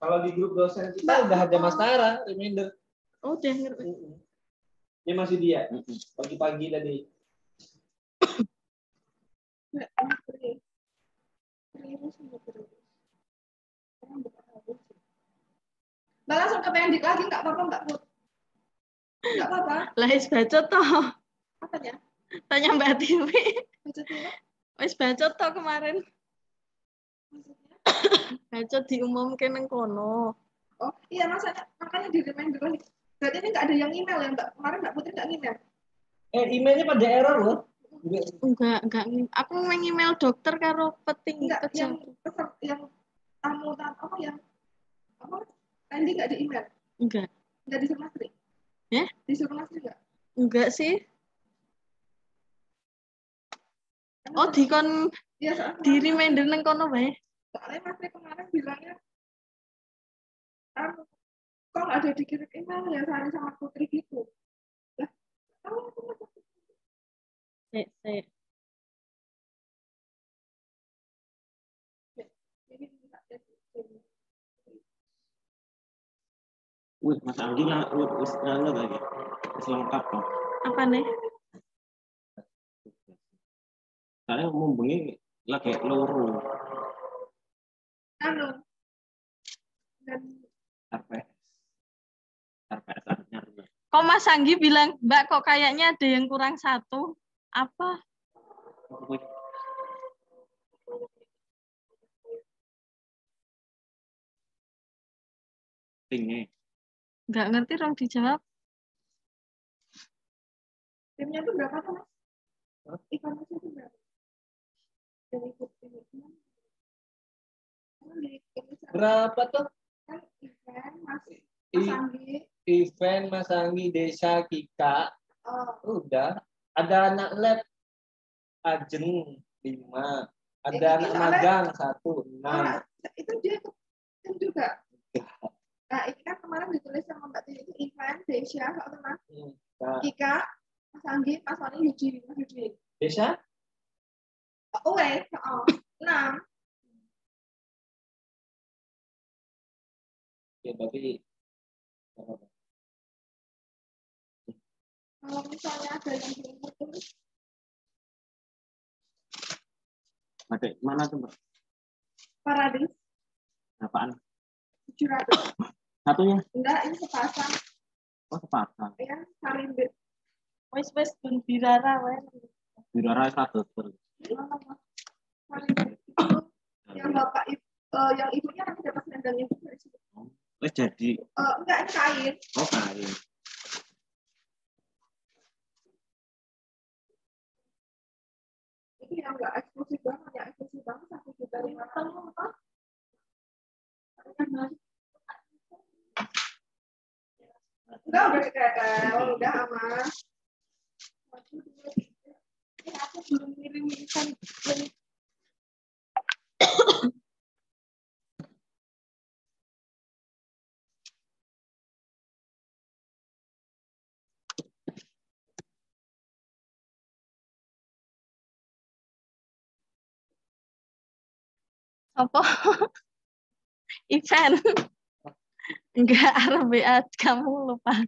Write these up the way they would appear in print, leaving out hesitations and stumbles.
Kalau di grup dosen kita udah ada Mas Tara reminder. Oh, dia ngerti. Ini masih dia. Pagi-pagi tadi. Mbak langsung ke pendik lagi, nggak apa-apa Mbak Put. Nggak apa-apa. Lah wis bacot toh. Apanya? Tanya Mbak Tiwi. Bacot ya? Wis bacot toh kemarin. Maksudnya? Bacot diumumkan nang kono. Oh iya, makanya di reminder lagi. Berarti ini nggak ada yang email ya Mbak? Kemarin Mbak Putri nggak email? Emailnya pada error loh. Enggak. Aku email dokter karo peting Enggak, pejabat. yang tamu apa yang apa? Tadi nggak di email? Enggak. Nggak disuruh Masri? Ya? Disuruh Masri nggak? Enggak sih. Oh, dikon ya, di reminder nang kono bae. Soalnya Masri kemarin bilangnya kok nggak ada dikirim email ya Sari sama Putri gitu. Lah, Sik. Wih, Mas Anggi lah, wis lagi. Wis lengkap kok. Apa nih? Saya ngomongin lagi loro. Dan RPS artinya. Kok Mas Anggi bilang, Mbak kok kayaknya ada yang kurang satu? Apa? Tinggi. Nggak ngerti dong dijawab. timnya itu berapa tuh Mas? Ikannya itu berapa? Dan ikut tim itu. Berapa tuh? Kan event Mas Anggi. Event Mas Anggi Desa Kika. Udah. Ada anak lab Ajeng 5. Ada anak magang 1, 6. Itu dia kan juga. Nah, ini kan kemarin ditulis sama Mbak Tini itu event Desa, atau Mas? Kika, Mas Anggi, Mas Wani, Yudi. Desa? Oh, 6. Ya, tapi kalau misalnya ada yang belum tertulis. Oke, mana tuh, Mbak? Paradis. Apaan? 700. Satunya? Enggak, ini sepasang. Oh, sepasang. Ya, Sarimbit. Wes pun birara wae. Birara 100. Sarimbit itu yang bapak yang ibunya nanti dapat selendang ibu dari situ. Wes jadi. Enggak, ini kain. Oh, kain. Ini yang enggak eksklusif banget, yang eksklusif banget 1.500.000. Enggak, udah sekarang, udah aman. Aku belum kirim-kirim. Apa? Event. Enggak, RBA kamu lupa.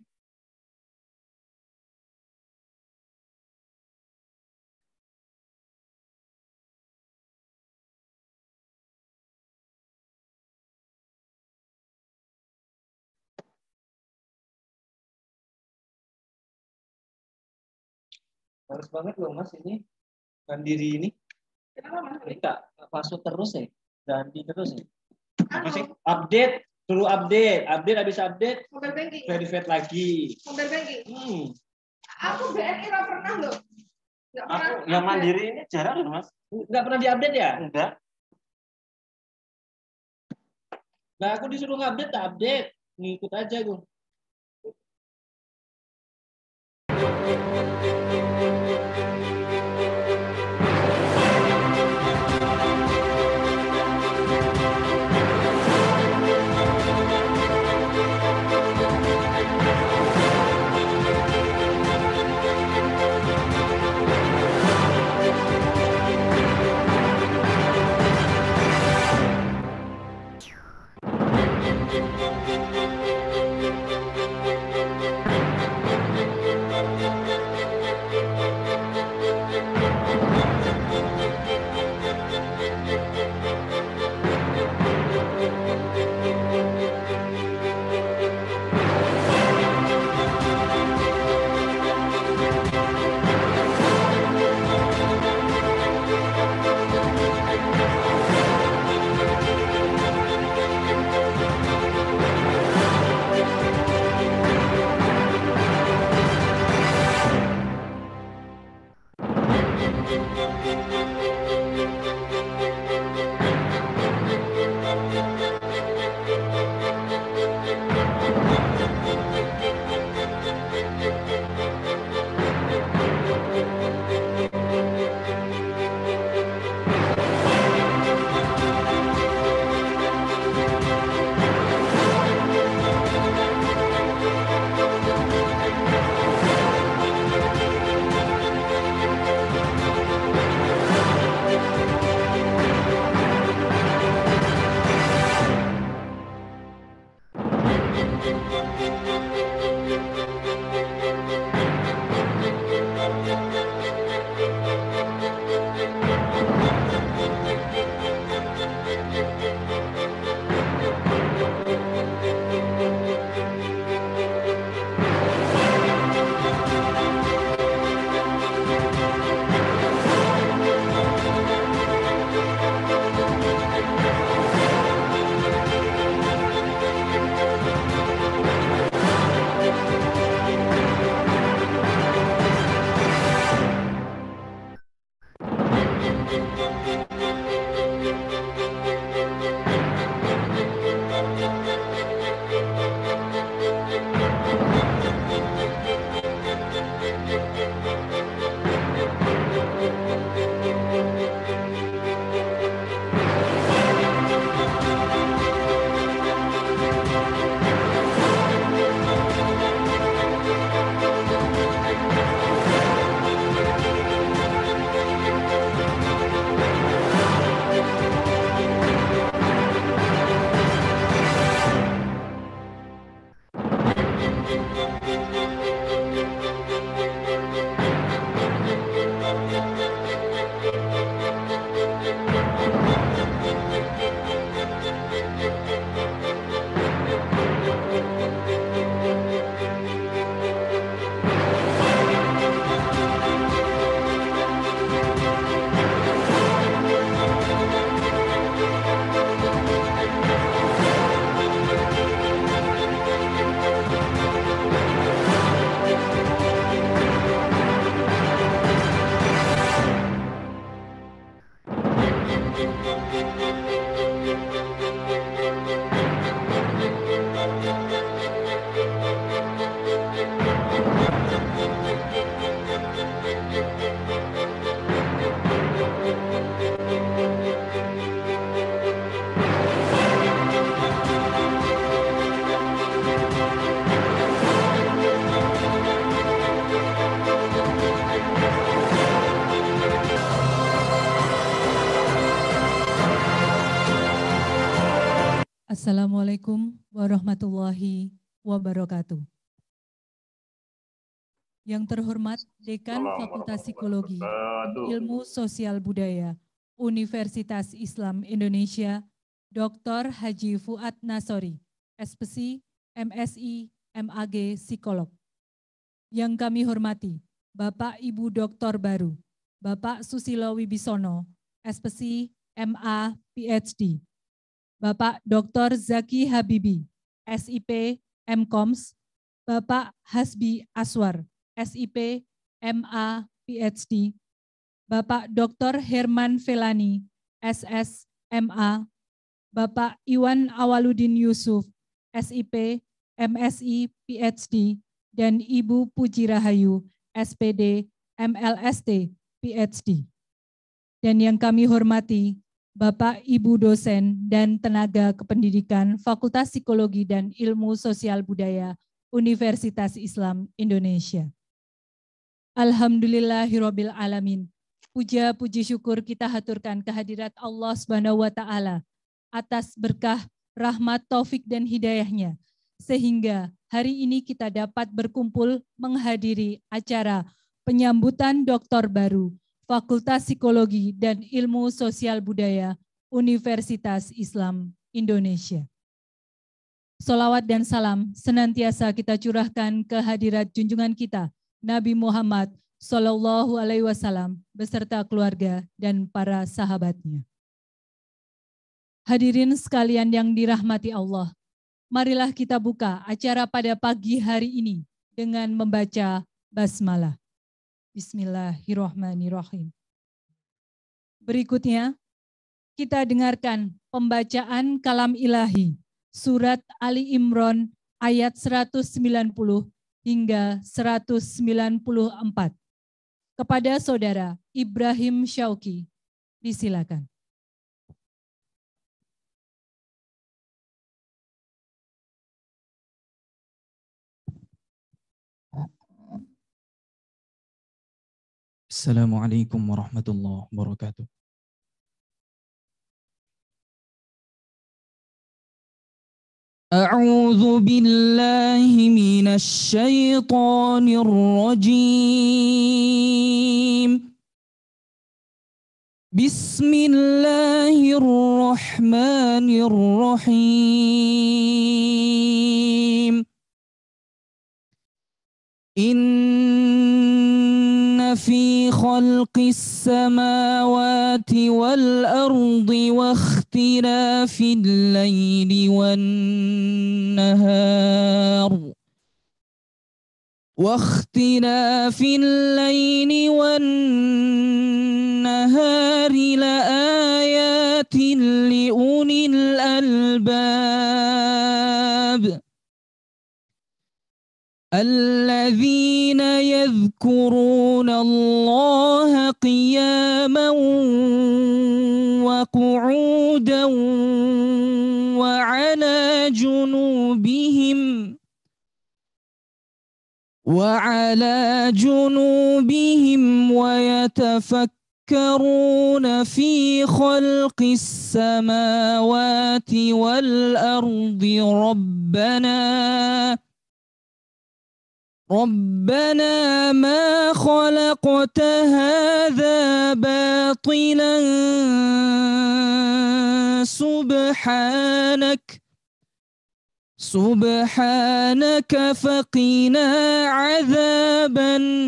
harus banget loh Mas ini mandiri ini. Kenapa Mas? Kita masuk terus ya, ganti terus ya. Apa sih? Update, dulu update habis update, Mobile banking. verify lagi. Mobile banking. Aku BNI nggak pernah loh. Nggak pernah. Aku yang mandiri ini jarang loh, Mas. Nggak pernah diupdate ya? Enggak. Nah aku disuruh update, tak update, ngikut aja gue. Assalamualaikum warahmatullahi wabarakatuh. Yang terhormat Dekan Fakultas Psikologi dan Ilmu Sosial Budaya Universitas Islam Indonesia, Dr. Haji Fuad Nasori, SPSI, MSI, MAG, Psikolog. Yang kami hormati Bapak Ibu Doktor Baru, Bapak Susilo Wibisono, SPSI, MA, PhD. Bapak Dr. Zaki Habibi, SIP, MKOMS, Bapak Hasbi Aswar, SIP, MA, PhD, Bapak Dr. Herman Felani, SS, MA, Bapak Iwan Awaludin Yusuf, SIP, MSI, PhD, dan Ibu Puji Rahayu, SPD, MLST, PhD. Dan yang kami hormati, Bapak, Ibu dosen dan tenaga kependidikan Fakultas Psikologi dan Ilmu Sosial Budaya Universitas Islam Indonesia. Alhamdulillahirabbil alamin. Puja puji syukur kita haturkan kehadirat Allah Subhanahu wa taala atas berkah, rahmat, taufik dan hidayahnya sehingga hari ini kita dapat berkumpul menghadiri acara penyambutan doktor baru Fakultas Psikologi dan Ilmu Sosial Budaya Universitas Islam Indonesia. Salawat dan salam senantiasa kita curahkan ke hadirat junjungan kita, Nabi Muhammad Sallallahu Alaihi Wasallam beserta keluarga dan para sahabatnya. Hadirin sekalian yang dirahmati Allah, marilah kita buka acara pada pagi hari ini dengan membaca basmalah. Bismillahirrahmanirrahim. Berikutnya, kita dengarkan pembacaan kalam ilahi, surat Ali Imran ayat 190 hingga 194. Kepada Saudara Ibrahim Syauqi, disilakan. Assalamualaikum warahmatullahi wabarakatuh. A'udzu billahi minasy syaithanir rajim. Bismillahirrahmanirrahim. في خلق السماوات والأرض واختلاف الليل والنهار لآيات لأولي الألباب الذين يذكرون الله قياما وقعودا وعلى جنوبهم ويتفكرون في خلق السماوات والأرض ربنا ما خلقت هذا باطلا سبحانك فقنا عذاب النار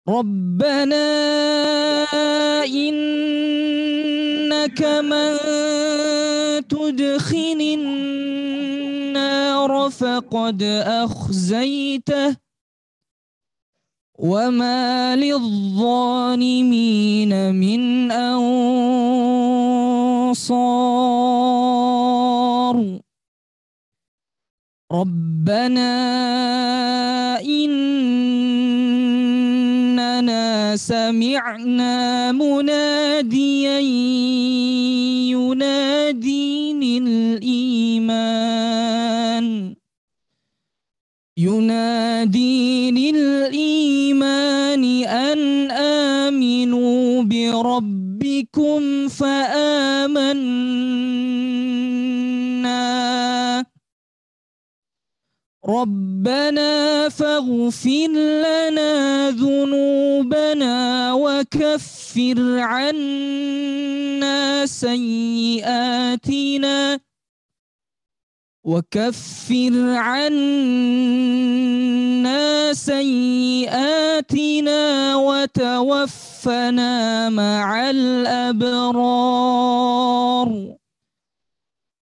ربنا إنك من تدخل النار فقد أخزيته وما للظالمين من أنصار ربنا إننا سمعنا مناديا ينادي للإيمان أن آمنوا بربكم عليكم فآمنا ربنا فاغفر لنا ذنوبنا وكفر عنا سيئاتنا وتوفنا مع الأبرار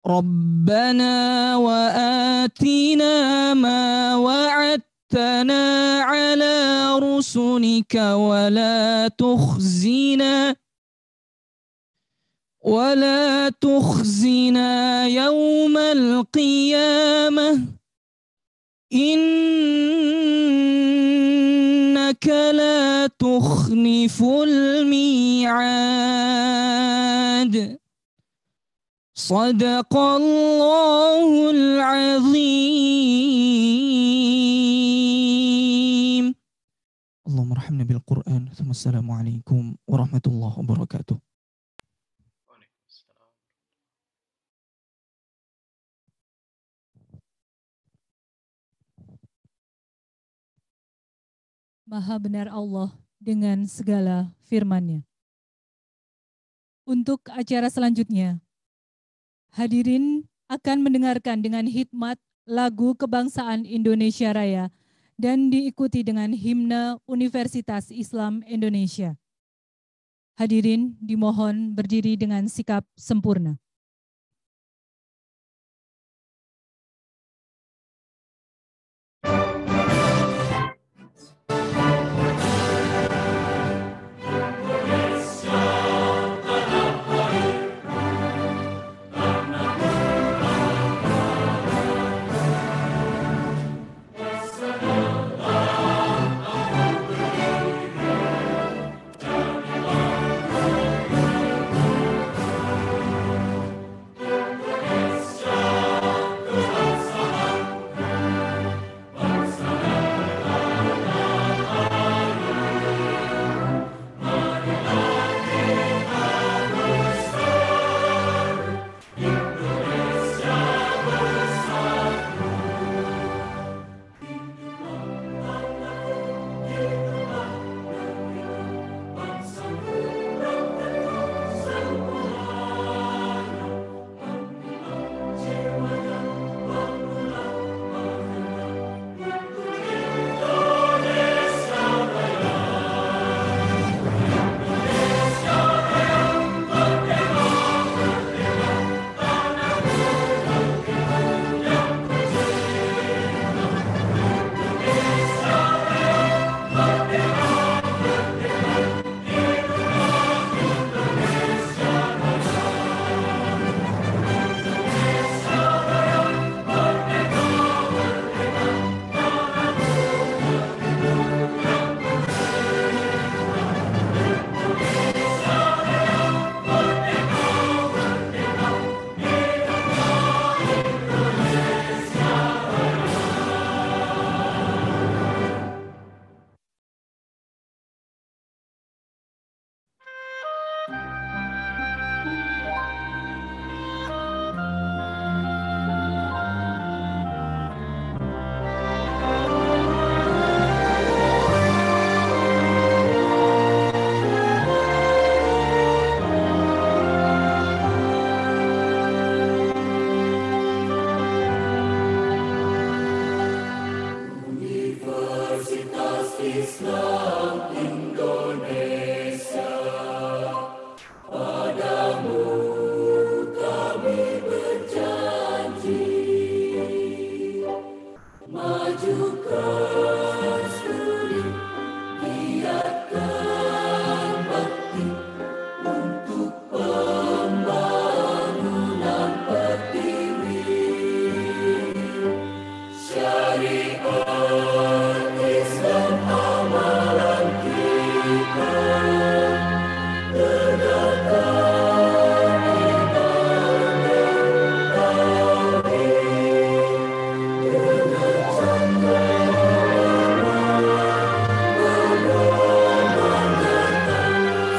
ربنا وآتنا ما وعدتنا على رسلك ولا تخزنا يوم القيامة إنك لا تخلف الميعاد صدق الله العظيم. اللهم ارحمنا بالقرآن. ثم السلام عليكم ورحمة الله وبركاته. Maha benar Allah dengan segala firman-Nya. Untuk acara selanjutnya, hadirin akan mendengarkan dengan hikmat lagu kebangsaan Indonesia Raya dan diikuti dengan himne Universitas Islam Indonesia. Hadirin dimohon berdiri dengan sikap sempurna.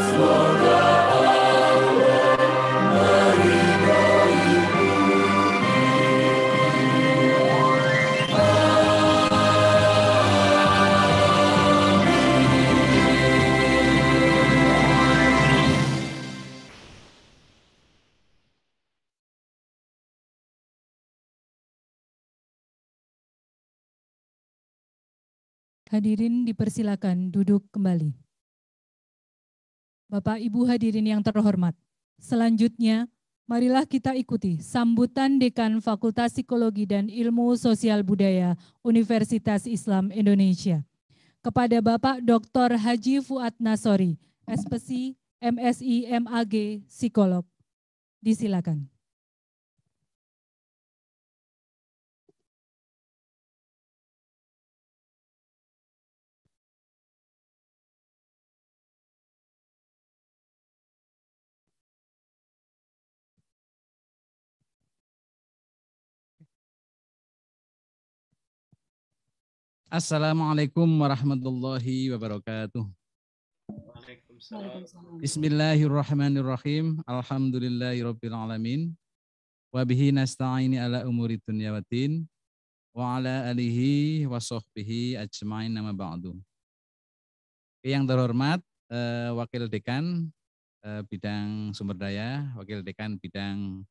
Semoga Hadirin dipersilakan duduk kembali. Bapak Ibu hadirin yang terhormat, selanjutnya marilah kita ikuti sambutan Dekan Fakultas Psikologi dan Ilmu Sosial Budaya Universitas Islam Indonesia kepada Bapak Dr. Haji Fuad Nasori, SPSI, MSI, MAG, Psikolog. Disilakan. Assalamualaikum warahmatullahi wabarakatuh. Bismillahirrahmanirrahim. Alhamdulillahirabbil alamin. Wa bihi nasta'ini ala umuri dunya waddin wa ala alihi wa sahbihi ajmain nama ba'du. Yang terhormat Wakil Dekan bidang sumber daya, Wakil Dekan bidang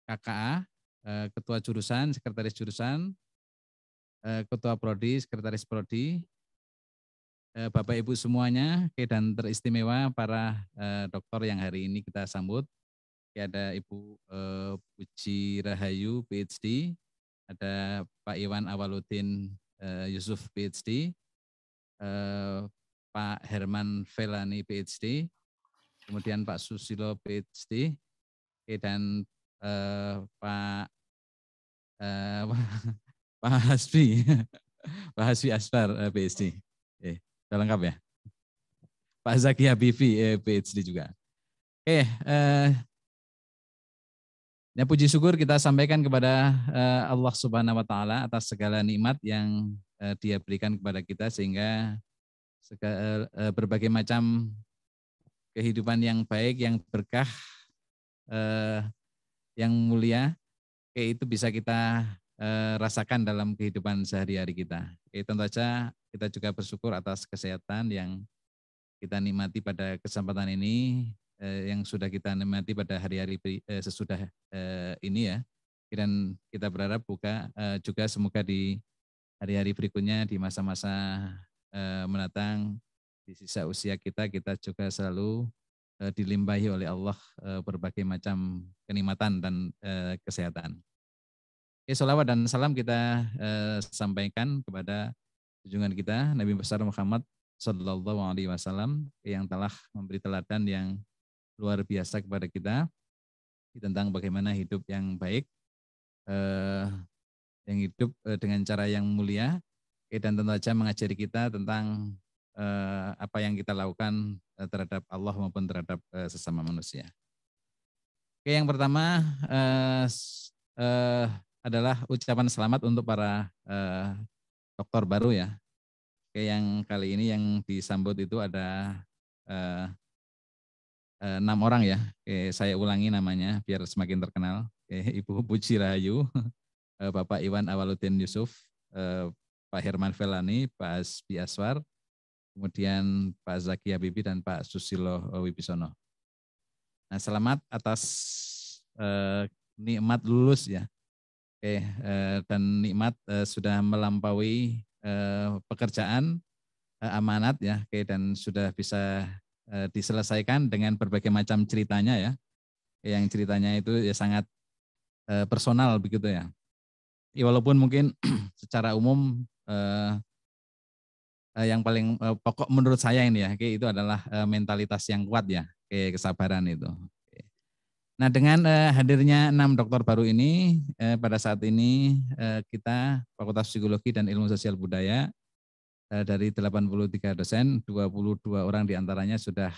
KKA, Ketua Jurusan, Sekretaris Jurusan, Ketua Prodi, Sekretaris Prodi, Bapak Ibu semuanya, dan teristimewa para dokter yang hari ini kita sambut. Ada Ibu Puji Rahayu, PhD, ada Pak Iwan Awaludin Yusuf, PhD, Pak Herman Felani, PhD, kemudian Pak Susilo, PhD, dan Pak Hasbi, Pak Hasbi Asfar, PhD. Sudah lengkap ya? Pak Zaki Habibi, PhD juga. Ya, puji syukur kita sampaikan kepada Allah Subhanahu wa Ta'ala atas segala nikmat yang Dia berikan kepada kita, sehingga berbagai macam kehidupan yang baik, yang berkah, yang mulia, itu bisa kita rasakan dalam kehidupan sehari-hari kita. Tentu saja kita juga bersyukur atas kesehatan yang kita nikmati pada kesempatan ini, yang sudah kita nikmati pada hari-hari sesudah ini ya. Dan kita berharap juga semoga di hari-hari berikutnya, di masa-masa mendatang, di sisa usia kita juga selalu dilimpahi oleh Allah berbagai macam kenikmatan dan kesehatan. Sholawat dan salam kita sampaikan kepada junjungan kita Nabi besar Muhammad Sallallahu Alaihi Wasallam yang telah memberi teladan yang luar biasa kepada kita tentang bagaimana hidup yang baik, yang hidup dengan cara yang mulia, dan tentu saja mengajari kita tentang apa yang kita lakukan terhadap Allah maupun terhadap sesama manusia. Yang pertama adalah ucapan selamat untuk para dokter baru ya. Yang kali ini yang disambut itu ada 6 orang ya. Saya ulangi namanya biar semakin terkenal. Ibu Puji Rahayu, Bapak Iwan Awaludin Yusuf, Pak Herman Felani, Pak Hasbi Aswar, kemudian Pak Zaki Habibi dan Pak Susilo Wibisono. Nah, selamat atas nikmat lulus ya. Dan nikmat sudah melampaui pekerjaan amanat ya, dan sudah bisa diselesaikan dengan berbagai macam ceritanya ya, yang ceritanya itu ya sangat personal begitu ya. Walaupun mungkin secara umum yang paling pokok menurut saya ini ya, itu adalah mentalitas yang kuat ya, kesabaran itu. Nah, dengan hadirnya 6 dokter baru ini, pada saat ini kita Fakultas Psikologi dan Ilmu Sosial Budaya dari 83 dosen, 22 orang diantaranya sudah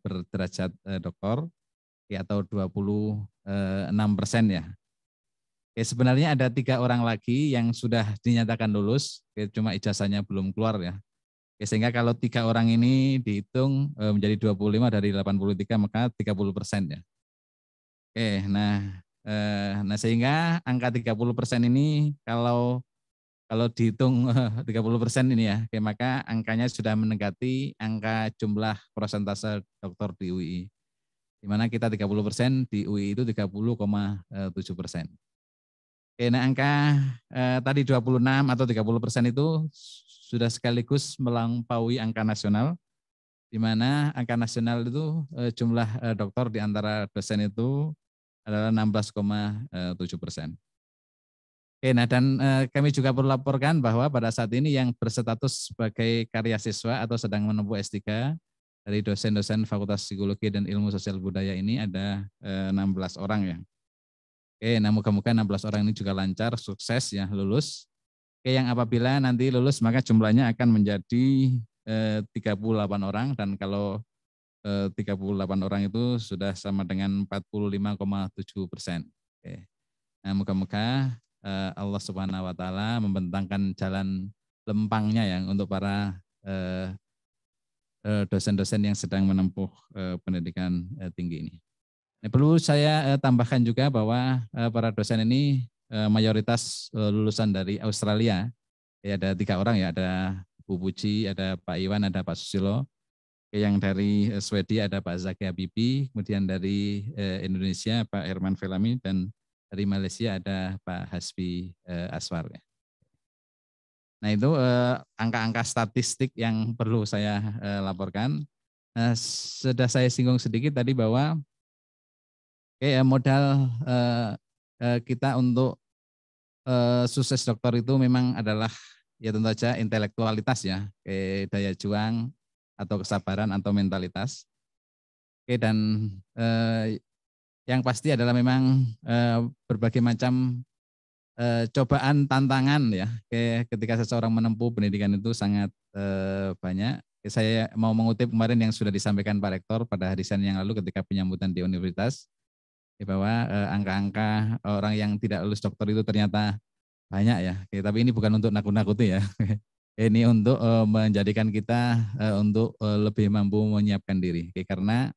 berderajat doktor, atau 26% ya. Sebenarnya ada 3 orang lagi yang sudah dinyatakan lulus, cuma ijazahnya belum keluar ya. Sehingga kalau 3 orang ini dihitung menjadi 25 dari 83, maka 30% ya. Nah sehingga angka 30% ini kalau dihitung 30% ini ya, maka angkanya sudah mendekati angka jumlah persentase dokter di UI. Di mana kita 30%, di UI itu 30,7%. Oke, nah angka tadi 26 atau 30% itu sudah sekaligus melampaui angka nasional, di mana angka nasional itu jumlah dokter di antara dosen itu adalah 16,7%. Oke, nah dan kami juga perlu laporkan bahwa pada saat ini yang berstatus sebagai karya siswa atau sedang menempuh S3 dari dosen-dosen Fakultas Psikologi dan Ilmu Sosial Budaya ini ada 16 orang ya. Oke, nah moga-moga 16 orang ini juga lancar, sukses ya, lulus. Oke, yang apabila nanti lulus maka jumlahnya akan menjadi 38 orang, dan kalau 38 orang itu sudah sama dengan 45,7%. Oke. Nah, moga-moga Allah Subhanahu wa taala membentangkan jalan lempangnya ya untuk para dosen-dosen yang sedang menempuh pendidikan tinggi ini. Nah, perlu saya tambahkan juga bahwa para dosen ini mayoritas lulusan dari Australia. Ya, ada 3 orang ya, ada Bu Puji, ada Pak Iwan, ada Pak Susilo. Yang dari Swedia ada Pak Zaki Habibi, kemudian dari Indonesia Pak Herman Velami, dan dari Malaysia ada Pak Hasbi Aswar. Nah itu angka-angka statistik yang perlu saya laporkan. Nah, sudah saya singgung sedikit tadi bahwa modal kita untuk sukses dokter itu memang adalah ya tentu saja intelektualitas ya, daya juang atau kesabaran atau mentalitas. Dan yang pasti adalah memang berbagai macam cobaan, tantangan ya, ketika seseorang menempuh pendidikan itu sangat banyak. Saya mau mengutip kemarin yang sudah disampaikan Pak Rektor pada hari Senin yang lalu ketika penyambutan di universitas, bahwa angka-angka orang yang tidak lulus dokter itu ternyata banyak ya. Tapi ini bukan untuk nakut-nakuti ya. Ini untuk menjadikan kita untuk lebih mampu menyiapkan diri. Karena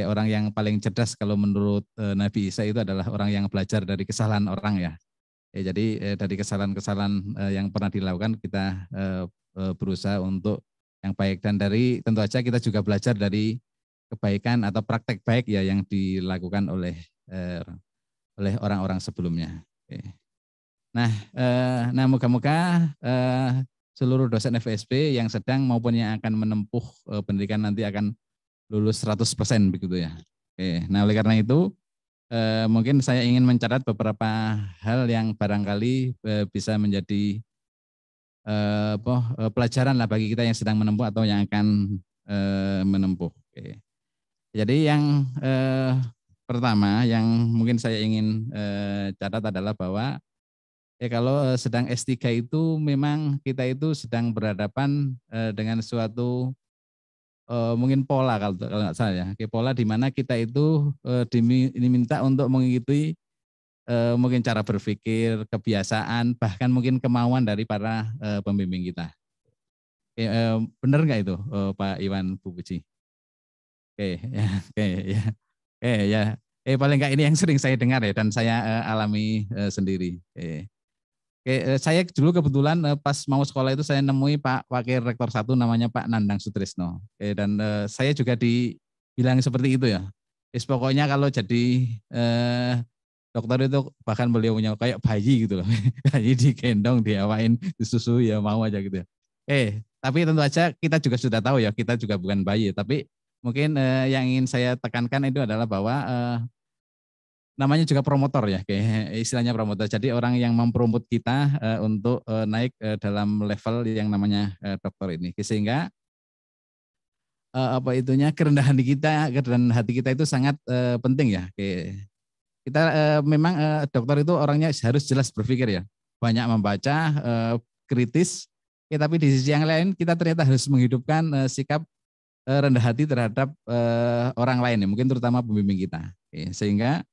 orang yang paling cerdas kalau menurut Nabi Isa itu adalah orang yang belajar dari kesalahan orang ya. Jadi dari kesalahan-kesalahan yang pernah dilakukan kita berusaha untuk yang baik, dan dari tentu saja kita juga belajar dari kebaikan atau praktek baik ya yang dilakukan oleh orang-orang sebelumnya. Nah moga-moga seluruh dosen FSP yang sedang maupun yang akan menempuh pendidikan nanti akan lulus 100% begitu ya. Nah oleh karena itu mungkin saya ingin mencatat beberapa hal yang barangkali bisa menjadi pelajaran lah bagi kita yang sedang menempuh atau yang akan menempuh. Jadi yang pertama yang mungkin saya ingin catat adalah bahwa kalau sedang S3 itu memang kita itu sedang berhadapan dengan suatu mungkin pola kalau nggak salah ya, pola di mana kita itu diminta untuk mengikuti mungkin cara berpikir, kebiasaan, bahkan mungkin kemauan dari para pembimbing kita. Benar nggak itu Pak Iwan, Bu Puji? Ya. Paling nggak ini yang sering saya dengar ya, dan saya alami sendiri. Saya dulu kebetulan pas mau sekolah itu saya nemui Pak Wakil Rektor 1 namanya Pak Nandang Sutrisno. Dan saya juga dibilang seperti itu ya. Pokoknya kalau jadi dokter itu bahkan beliaunya kayak bayi gitu loh. Bayi digendong, diawain, disusui ya mau aja gitu ya. Tapi tentu saja kita juga sudah tahu ya, kita juga bukan bayi. Tapi mungkin yang ingin saya tekankan itu adalah bahwa namanya juga promotor ya, istilahnya promotor. Jadi orang yang mempromot kita untuk naik dalam level yang namanya dokter ini. Sehingga kerendahan hati kita itu sangat penting ya. Kita memang dokter itu orangnya harus jelas berpikir ya, banyak membaca, kritis. Tapi di sisi yang lain kita ternyata harus menghidupkan sikap rendah hati terhadap orang lain ya, mungkin terutama pembimbing kita. Sehingga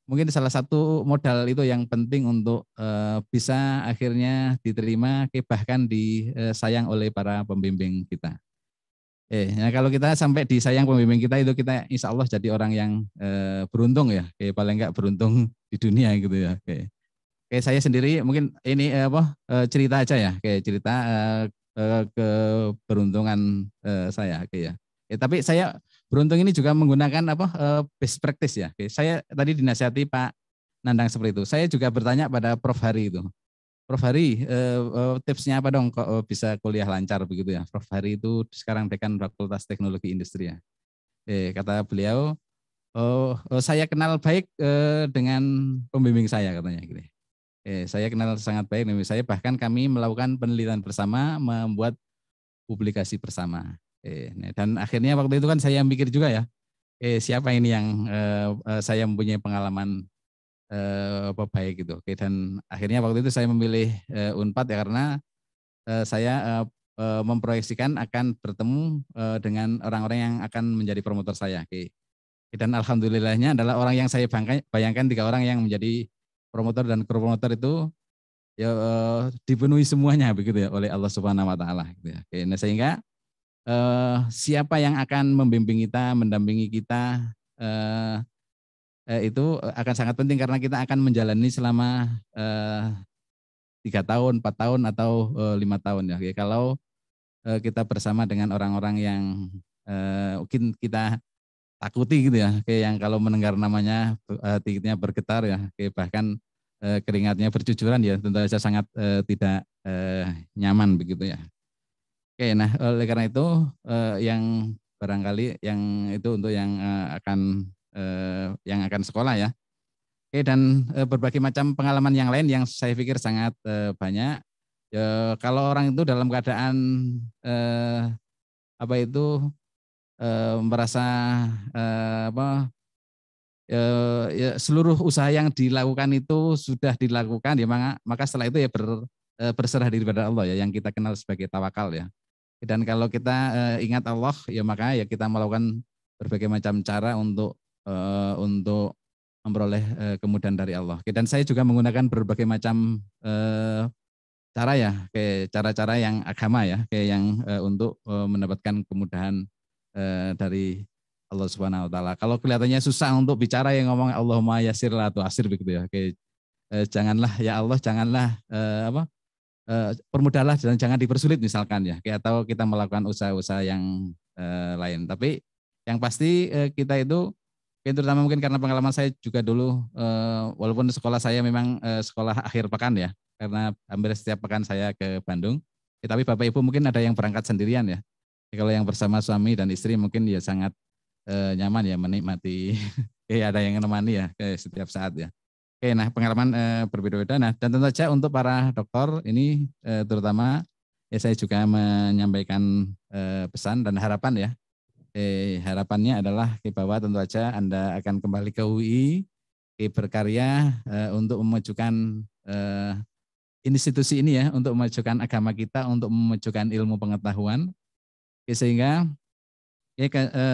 mungkin salah satu modal itu yang penting untuk bisa akhirnya diterima, bahkan disayang oleh para pembimbing kita. Nah kalau kita sampai disayang pembimbing kita itu kita insya Allah jadi orang yang beruntung ya, paling enggak beruntung di dunia gitu ya. Saya sendiri mungkin ini cerita aja ya, cerita keberuntungan saya ya. Tapi saya beruntung ini juga menggunakan best practice ya. Saya tadi dinasihati Pak nandang seperti itu. Saya juga bertanya pada Prof Hari itu. Prof Hari, tipsnya apa dong kok bisa kuliah lancar begitu ya? Prof Hari itu sekarang dekan Fakultas Teknologi Industri ya. Kata beliau, saya kenal baik dengan pembimbing saya katanya gitu. Saya kenal sangat baik dengan saya, bahkan kami melakukan penelitian bersama, membuat publikasi bersama. Dan akhirnya waktu itu kan saya mikir juga ya, siapa ini yang saya mempunyai pengalaman baik gitu. Dan akhirnya waktu itu saya memilih Unpad ya karena saya memproyeksikan akan bertemu dengan orang-orang yang akan menjadi promotor saya. Dan alhamdulillahnya adalah orang yang saya bayangkan 3 orang yang menjadi promotor dan promotor itu ya dipenuhi semuanya begitu ya oleh Allah Subhanahu wa taala gitu ya. Nah, sehingga siapa yang akan membimbing kita, mendampingi kita itu akan sangat penting karena kita akan menjalani selama 3 tahun, 4 tahun atau 5 tahun ya. Kalau kita bersama dengan orang-orang yang mungkin kita takuti gitu ya, kayak yang kalau mendengar namanya hatinya bergetar ya, kayak bahkan keringatnya bercucuran ya, tentu saja sangat tidak nyaman begitu ya. Oke, nah oleh karena itu yang barangkali yang itu untuk yang akan sekolah ya. Oke, dan berbagai macam pengalaman yang lain yang saya pikir sangat banyak. Kalau orang itu dalam keadaan merasa ya, seluruh usaha yang dilakukan itu sudah dilakukan ya, maka setelah itu ya berserah diri pada Allah ya, yang kita kenal sebagai tawakal ya. Dan kalau kita ingat Allah ya, maka ya kita melakukan berbagai macam cara untuk memperoleh kemudahan dari Allah. Dan saya juga menggunakan berbagai macam cara ya, kayak cara-cara yang agama ya, kayak yang untuk mendapatkan kemudahan dari Allah Subhanahu wa taala. Kalau kelihatannya susah untuk bicara, yang ngomong Allahumma yassirlah atau asir begitu ya. Kayak janganlah ya Allah, janganlah permudahlah dan jangan dipersulit misalkan ya. Kayak atau kita melakukan usaha-usaha yang lain. Tapi yang pasti kita itu, terutama mungkin karena pengalaman saya juga dulu, walaupun sekolah saya memang sekolah akhir pekan ya, karena hampir setiap pekan saya ke Bandung. Tapi Bapak Ibu mungkin ada yang berangkat sendirian ya. Kalau yang bersama suami dan istri mungkin ya sangat nyaman ya menikmati, ada yang menemani ya setiap saat ya. Nah pengalaman berbeda-beda. Nah dan tentu saja untuk para dokter ini terutama ya saya juga menyampaikan pesan dan harapan ya. Harapannya adalah bahwa tentu saja Anda akan kembali ke UI, berkarya untuk memajukan institusi ini ya, untuk memajukan agama kita, untuk memajukan ilmu pengetahuan, sehingga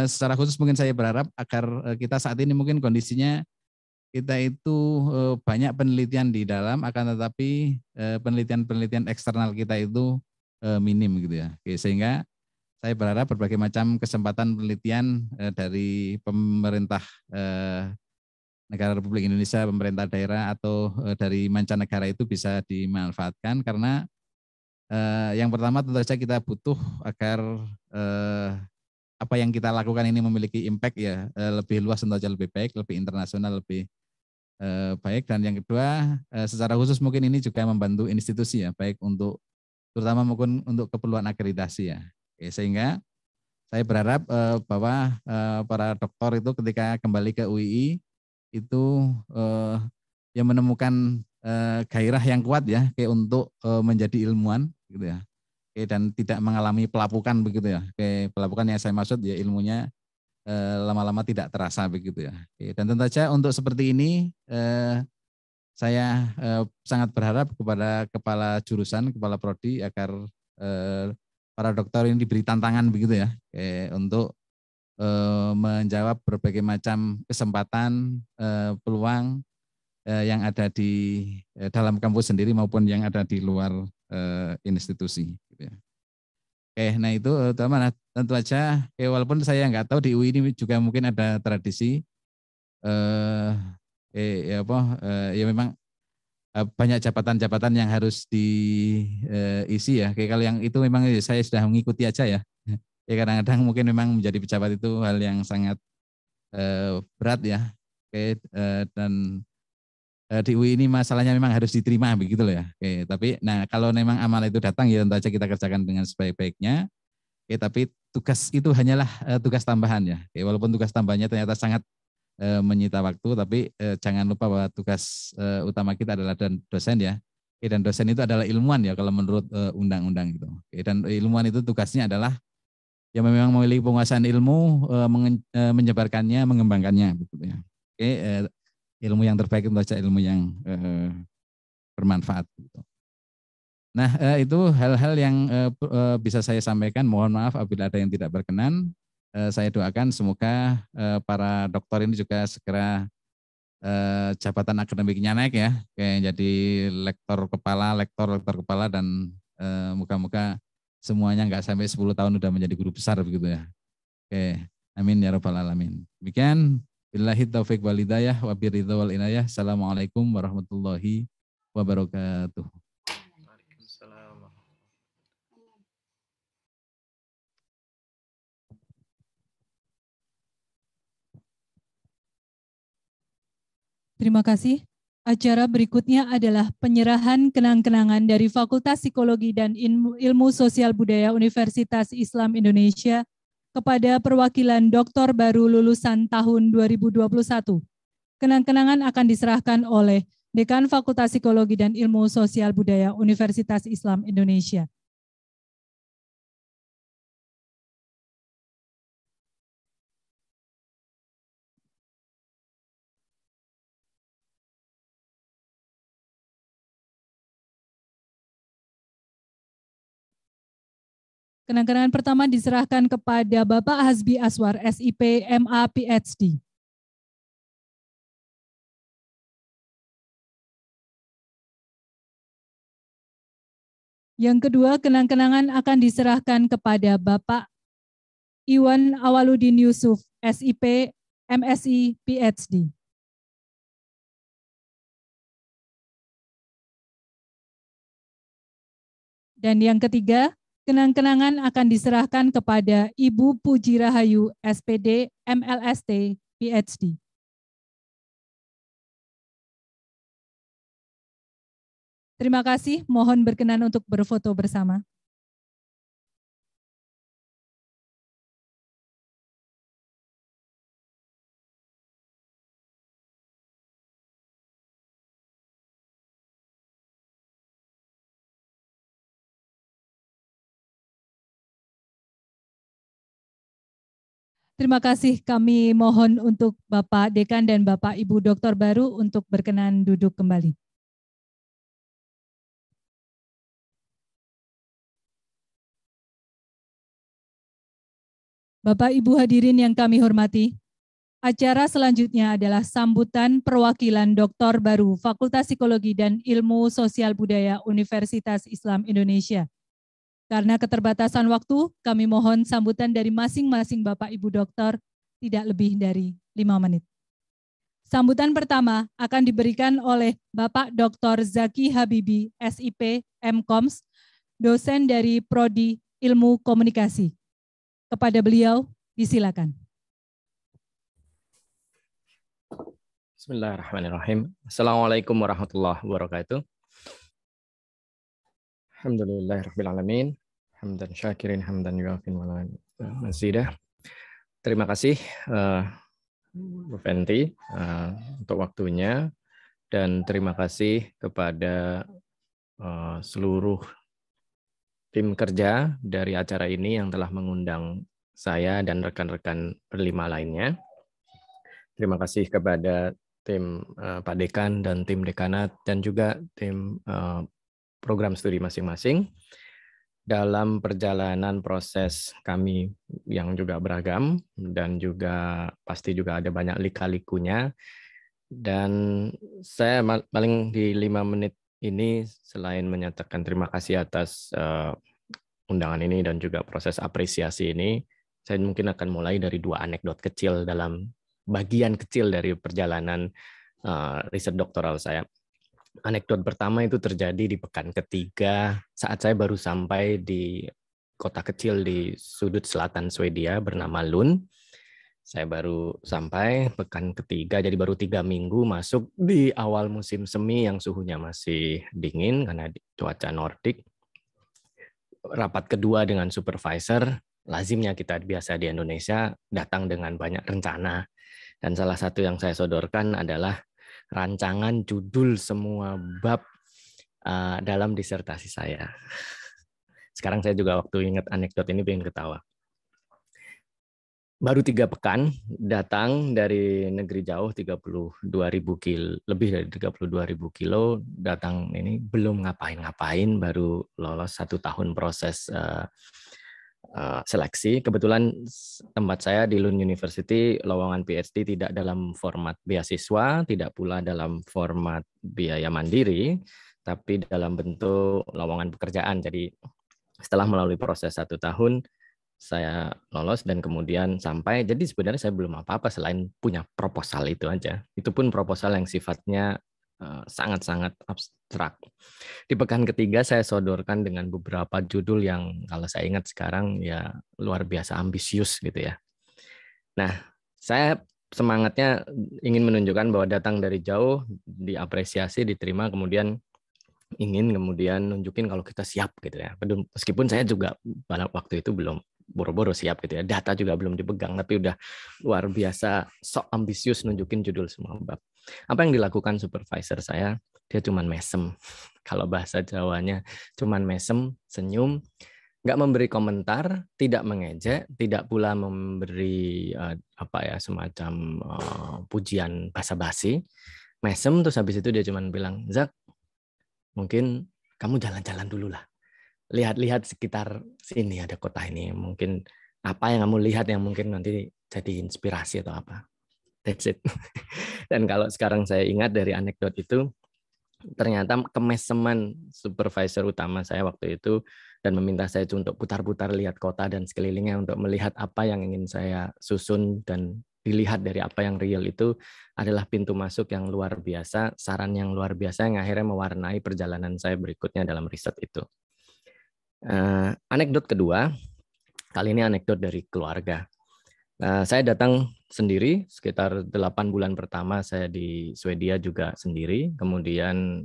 secara khusus mungkin saya berharap agar kita saat ini mungkin kondisinya kita itu banyak penelitian di dalam, akan tetapi penelitian-penelitian eksternal kita itu minim gitu ya. Sehingga saya berharap berbagai macam kesempatan penelitian dari pemerintah negara Republik Indonesia, pemerintah daerah atau dari mancanegara itu bisa dimanfaatkan, karena yang pertama tentu saja kita butuh agar apa yang kita lakukan ini memiliki impact ya lebih luas, tentu saja lebih baik, lebih internasional, lebih baik. Dan yang kedua secara khusus mungkin ini juga membantu institusi ya, baik untuk terutama mungkin untuk keperluan akreditasi ya. Sehingga saya berharap bahwa para dokter itu ketika kembali ke UII itu yang menemukan gairah yang kuat ya, kayak untuk menjadi ilmuwan gitu ya. Dan tidak mengalami pelapukan begitu ya. Pelapukan yang saya maksud ya ilmunya lama-lama tidak terasa begitu ya. Dan tentu saja untuk seperti ini saya sangat berharap kepada kepala jurusan, kepala prodi agar para dokter ini diberi tantangan begitu ya, untuk menjawab berbagai macam kesempatan, peluang yang ada di dalam kampus sendiri maupun yang ada di luar institusi. Gitu ya. Nah itu teman, tentu saja walaupun saya nggak tahu di UI ini juga mungkin ada tradisi ya memang banyak jabatan-jabatan yang harus diisi ya. Kalau yang itu memang saya sudah mengikuti aja ya. Kadang-kadang mungkin memang menjadi pejabat itu hal yang sangat berat ya. Dan di UI ini masalahnya memang harus diterima begitu loh ya. Oke, tapi nah kalau memang amal itu datang ya tentu saja kita kerjakan dengan sebaik-baiknya. Oke, tapi tugas itu hanyalah tugas tambahan ya. Oke, walaupun tugas tambahannya ternyata sangat menyita waktu, tapi jangan lupa bahwa tugas utama kita adalah dosen ya. Oke, dan dosen itu adalah ilmuwan ya kalau menurut undang-undang gitu. Oke, dan ilmuwan itu tugasnya adalah yang memang memiliki penguasaan ilmu, menyebarkannya, mengembangkannya gitu ya. Oke, ilmu yang terbaik itu saja ilmu yang bermanfaat. Gitu. Nah, itu hal-hal yang bisa saya sampaikan. Mohon maaf apabila ada yang tidak berkenan. Saya doakan semoga para dokter ini juga segera jabatan akademiknya naik ya. Kayak jadi lektor kepala dan moga-moga semuanya nggak sampai 10 tahun udah menjadi guru besar begitu ya. Oke, amin ya rabbal alamin. Demikian. Billahi taufiq wal hidayah wa biridha wal inayah. Assalamualaikum warahmatullahi wabarakatuh. Terima kasih. Acara berikutnya adalah penyerahan kenang-kenangan dari Fakultas Psikologi dan Ilmu Sosial Budaya Universitas Islam Indonesia kepada perwakilan doktor baru lulusan tahun 2021. Kenang-kenangan akan diserahkan oleh Dekan Fakultas Psikologi dan Ilmu Sosial Budaya Universitas Islam Indonesia. Kenang-kenangan pertama diserahkan kepada Bapak Hasbi Aswar, SIP, MA, PhD. Yang kedua, kenang-kenangan akan diserahkan kepada Bapak Iwan Awaludin Yusuf, SIP, MSI, PhD. Dan yang ketiga, kenang-kenangan akan diserahkan kepada Ibu Puji Rahayu, SPD, MLST, PhD. Terima kasih, mohon berkenan untuk berfoto bersama. Terima kasih, kami mohon untuk Bapak Dekan dan Bapak Ibu Doktor baru untuk berkenan duduk kembali. Bapak Ibu hadirin yang kami hormati, acara selanjutnya adalah sambutan perwakilan doktor baru Fakultas Psikologi dan Ilmu Sosial Budaya Universitas Islam Indonesia. Karena keterbatasan waktu, kami mohon sambutan dari masing-masing Bapak Ibu Doktor tidak lebih dari 5 menit. Sambutan pertama akan diberikan oleh Bapak Dr. Zaki Habibi, SIP, MKOMS, dosen dari Prodi Ilmu Komunikasi. Kepada beliau, disilakan. Bismillahirrahmanirrahim. Assalamualaikum warahmatullahi wabarakatuh. Alhamdulillahirrahmanirrahim. Hamdan syakirin, hamdan yuafin wala mazidah. Terima kasih Bu Fenty untuk waktunya, dan terima kasih kepada seluruh tim kerja dari acara ini yang telah mengundang saya dan rekan-rekan berlima lainnya. Terima kasih kepada tim Pak Dekan dan tim Dekanat dan juga tim program studi masing-masing dalam perjalanan proses kami yang juga beragam dan juga pasti juga ada banyak lika-likunya. Dan saya paling di 5 menit ini selain menyatakan terima kasih atas undangan ini dan juga proses apresiasi ini, saya mungkin akan mulai dari 2 anekdot kecil dalam bagian kecil dari perjalanan riset doktoral saya. Anekdot pertama itu terjadi di pekan ketiga saat saya baru sampai di kota kecil di sudut selatan Swedia bernama Lund. Saya baru sampai pekan ketiga, jadi baru 3 minggu masuk di awal musim semi yang suhunya masih dingin karena cuaca Nordik. Rapat kedua dengan supervisor, lazimnya kita biasa di Indonesia datang dengan banyak rencana. Dan salah satu yang saya sodorkan adalah rancangan judul semua bab dalam disertasi saya. Sekarang saya juga waktu ingat anekdot ini pengen ketawa. Baru 3 pekan datang dari negeri jauh 32.000 kilo, lebih dari 32.000 kilo datang ini belum ngapain-ngapain, baru lolos 1 tahun proses seleksi. Kebetulan tempat saya di Lund University lowongan PhD tidak dalam format beasiswa, tidak pula dalam format biaya mandiri, tapi dalam bentuk lowongan pekerjaan. Jadi setelah melalui proses 1 tahun saya lolos dan kemudian sampai, jadi sebenarnya saya belum apa-apa selain punya proposal itu aja. Itu pun proposal yang sifatnya sangat-sangat abstrak. Di pekan ketiga saya sodorkan dengan beberapa judul yang kalau saya ingat sekarang ya luar biasa ambisius gitu ya. Nah, saya semangatnya ingin menunjukkan bahwa datang dari jauh, diapresiasi, diterima, kemudian ingin kemudian nunjukin kalau kita siap gitu ya. Meskipun saya juga pada waktu itu belum boro-boro siap gitu ya, data juga belum dipegang, tapi udah luar biasa sok ambisius nunjukin judul semua bab. Apa yang dilakukan supervisor saya? Dia cuman mesem, kalau bahasa Jawanya cuman mesem, senyum, nggak memberi komentar, tidak mengejek, tidak pula memberi semacam pujian basa-basi, mesem. Terus habis itu dia cuman bilang, Zak, mungkin kamu jalan-jalan dulu lah. Lihat-lihat sekitar sini, ada kota ini. Mungkin apa yang kamu lihat yang mungkin nanti jadi inspirasi atau apa. That's it. Dan kalau sekarang saya ingat dari anekdot itu, ternyata kemeseman supervisor utama saya waktu itu dan meminta saya untuk putar-putar lihat kota dan sekelilingnya untuk melihat apa yang ingin saya susun dan dilihat dari apa yang real itu adalah pintu masuk yang luar biasa, saran yang luar biasa yang akhirnya mewarnai perjalanan saya berikutnya dalam riset itu. Anekdot kedua, kali ini anekdot dari keluarga. Saya datang sendiri, sekitar 8 bulan pertama saya di Swedia juga sendiri, kemudian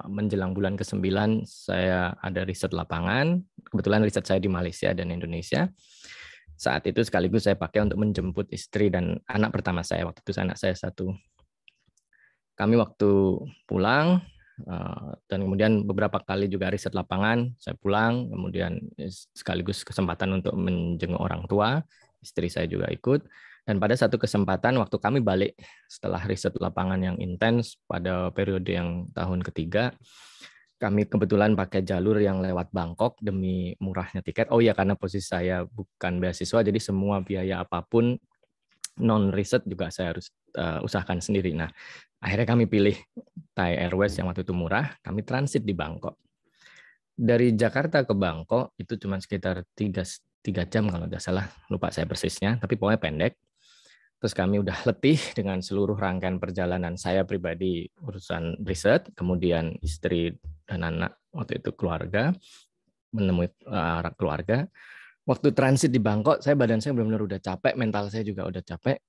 menjelang bulan ke-9 saya ada riset lapangan, kebetulan riset saya di Malaysia dan Indonesia. Saat itu sekaligus saya pakai untuk menjemput istri dan anak pertama saya, waktu itu anak saya 1. Kami waktu pulang, dan kemudian beberapa kali juga riset lapangan, saya pulang, kemudian sekaligus kesempatan untuk menjenguk orang tua, istri saya juga ikut. Dan pada satu kesempatan waktu kami balik setelah riset lapangan yang intens pada periode yang tahun ketiga, kami kebetulan pakai jalur yang lewat Bangkok demi murahnya tiket. Oh ya, karena posisi saya bukan beasiswa, jadi semua biaya apapun non-riset juga saya harus usahakan sendiri. Nah, akhirnya kami pilih Thai Airways yang waktu itu murah, kami transit di Bangkok. Dari Jakarta ke Bangkok itu cuma sekitar 3 jam kalau tidak salah, lupa saya persisnya, tapi pokoknya pendek. Terus kami udah letih dengan seluruh rangkaian perjalanan saya pribadi, urusan riset, kemudian istri dan anak, waktu itu keluarga, menemui keluarga. Waktu transit di Bangkok, badan saya benar-benar udah capek, mental saya juga udah capek.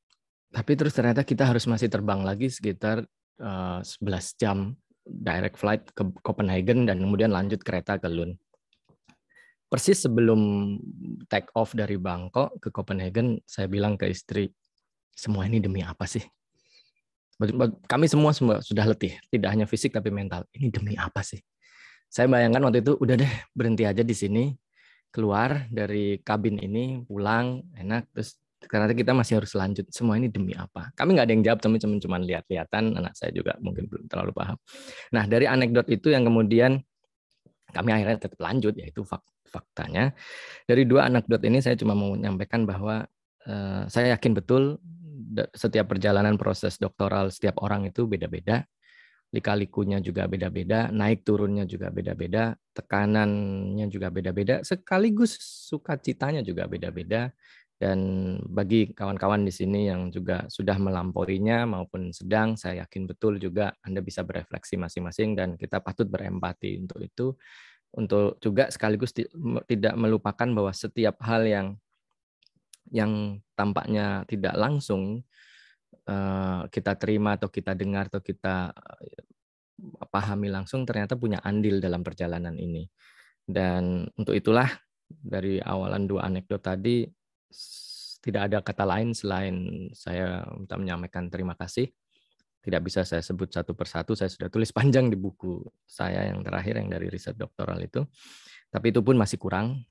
Tapi terus ternyata kita harus masih terbang lagi sekitar 11 jam direct flight ke Copenhagen dan kemudian lanjut kereta ke Lund. Persis sebelum take off dari Bangkok ke Copenhagen, saya bilang ke istri, semua ini demi apa sih? Kami semua sudah letih, tidak hanya fisik tapi mental. Ini demi apa sih? Saya bayangkan waktu itu, udah deh berhenti aja di sini, keluar dari kabin ini, pulang, enak, terus karena kita masih harus lanjut. Semua ini demi apa? Kami nggak ada yang jawab, teman-teman cuma lihat-lihatan. Anak saya juga mungkin belum terlalu paham. Nah, dari anekdot itu yang kemudian kami akhirnya tetap lanjut, yaitu faktanya. Dari 2 anekdot ini saya cuma mau menyampaikan bahwa saya yakin betul setiap perjalanan proses doktoral setiap orang itu beda-beda. Lika-likunya juga beda-beda, naik turunnya juga beda-beda, tekanannya juga beda-beda, sekaligus sukacitanya juga beda-beda. Dan bagi kawan-kawan di sini yang juga sudah melampauinya maupun sedang, saya yakin betul juga Anda bisa berefleksi masing-masing dan kita patut berempati untuk itu. Untuk juga sekaligus tidak melupakan bahwa setiap hal yang yang tampaknya tidak langsung kita terima atau kita dengar atau kita pahami langsung, ternyata punya andil dalam perjalanan ini. Dan untuk itulah dari awalan 2 anekdot tadi, tidak ada kata lain selain saya minta menyampaikan terima kasih. Tidak bisa saya sebut satu persatu, saya sudah tulis panjang di buku saya yang terakhir, yang dari riset doktoral itu. Tapi itu pun masih kurang.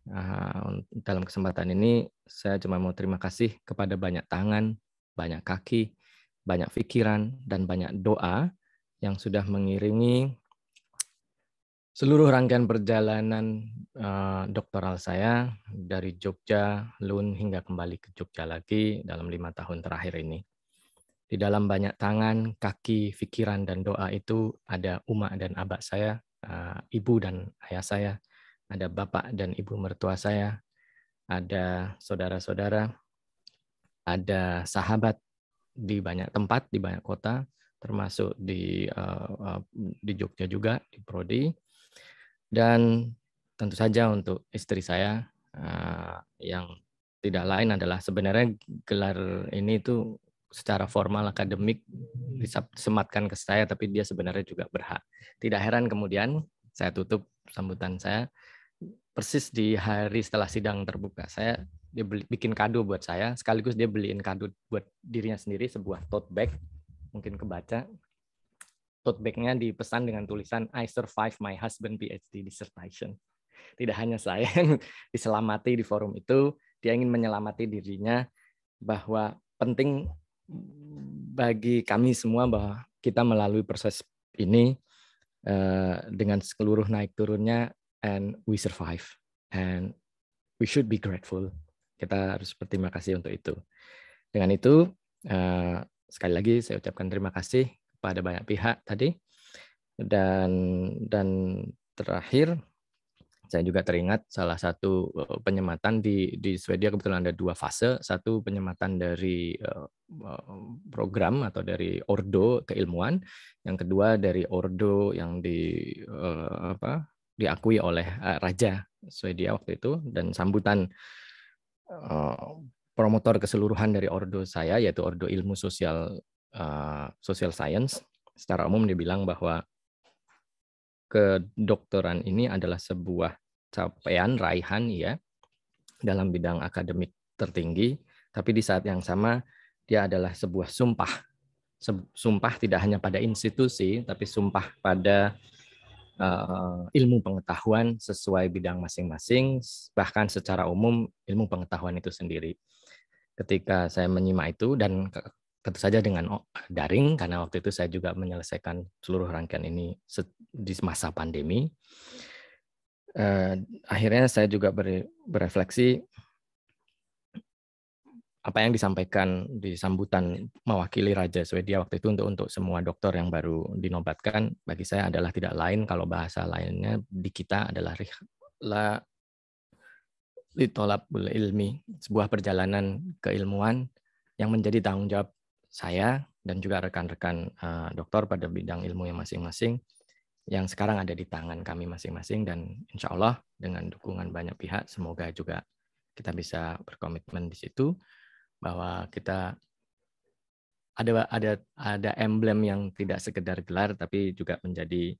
Dalam kesempatan ini, saya cuma mau terima kasih kepada banyak tangan, banyak kaki, banyak pikiran, dan banyak doa yang sudah mengiringi seluruh rangkaian perjalanan doktoral saya dari Jogja, Lund, hingga kembali ke Jogja lagi dalam 5 tahun terakhir ini. Di dalam banyak tangan, kaki, pikiran, dan doa itu ada Uma dan Abah saya, ibu dan ayah saya, ada bapak dan ibu mertua saya, ada saudara-saudara, ada sahabat di banyak tempat, di banyak kota, termasuk di Jogja juga, di Prodi. Dan tentu saja untuk istri saya, yang tidak lain adalah sebenarnya gelar ini itu secara formal akademik disematkan ke saya, tapi dia sebenarnya juga berhak. Tidak heran kemudian saya tutup sambutan saya persis di hari setelah sidang terbuka. Dia bikin kado buat saya, sekaligus dia beliin kado buat dirinya sendiri, sebuah tote bag, mungkin kebaca. Tote bag-nya dipesan dengan tulisan I survived my husband PhD dissertation. Tidak hanya saya yang diselamati di forum itu, dia ingin menyelamati dirinya, bahwa penting bagi kami semua bahwa kita melalui proses ini dengan seluruh naik turunnya, and we survive, and we should be grateful. Kita harus berterima kasih untuk itu. Dengan itu, sekali lagi saya ucapkan terima kasih kepada banyak pihak tadi. Dan terakhir, saya juga teringat salah satu penyematan di Swedia, kebetulan ada 2 fase. Satu penyematan dari program atau dari ordo keilmuan. Yang kedua dari ordo yang diakui oleh Raja Swedia waktu itu. Dan sambutan promotor keseluruhan dari ordo saya, yaitu ordo ilmu social science. Secara umum dibilang bahwa kedokteran ini adalah sebuah capaian, raihan ya, dalam bidang akademik tertinggi, tapi di saat yang sama dia adalah sebuah sumpah. Sumpah tidak hanya pada institusi, tapi sumpah pada ilmu pengetahuan sesuai bidang masing-masing, bahkan secara umum ilmu pengetahuan itu sendiri. Ketika saya menyimak itu, dan tentu saja dengan daring, karena waktu itu saya juga menyelesaikan seluruh rangkaian ini di masa pandemi. Akhirnya saya juga berefleksi apa yang disampaikan di sambutan mewakili Raja Swedia waktu itu untuk semua dokter yang baru dinobatkan, bagi saya adalah tidak lain, kalau bahasa lainnya di kita adalah litolabul ilmi, sebuah perjalanan keilmuan yang menjadi tanggung jawab saya dan juga rekan-rekan dokter pada bidang ilmu yang masing-masing, yang sekarang ada di tangan kami masing-masing. Dan insya Allah dengan dukungan banyak pihak, semoga juga kita bisa berkomitmen di situ, bahwa kita ada emblem yang tidak sekedar gelar, tapi juga menjadi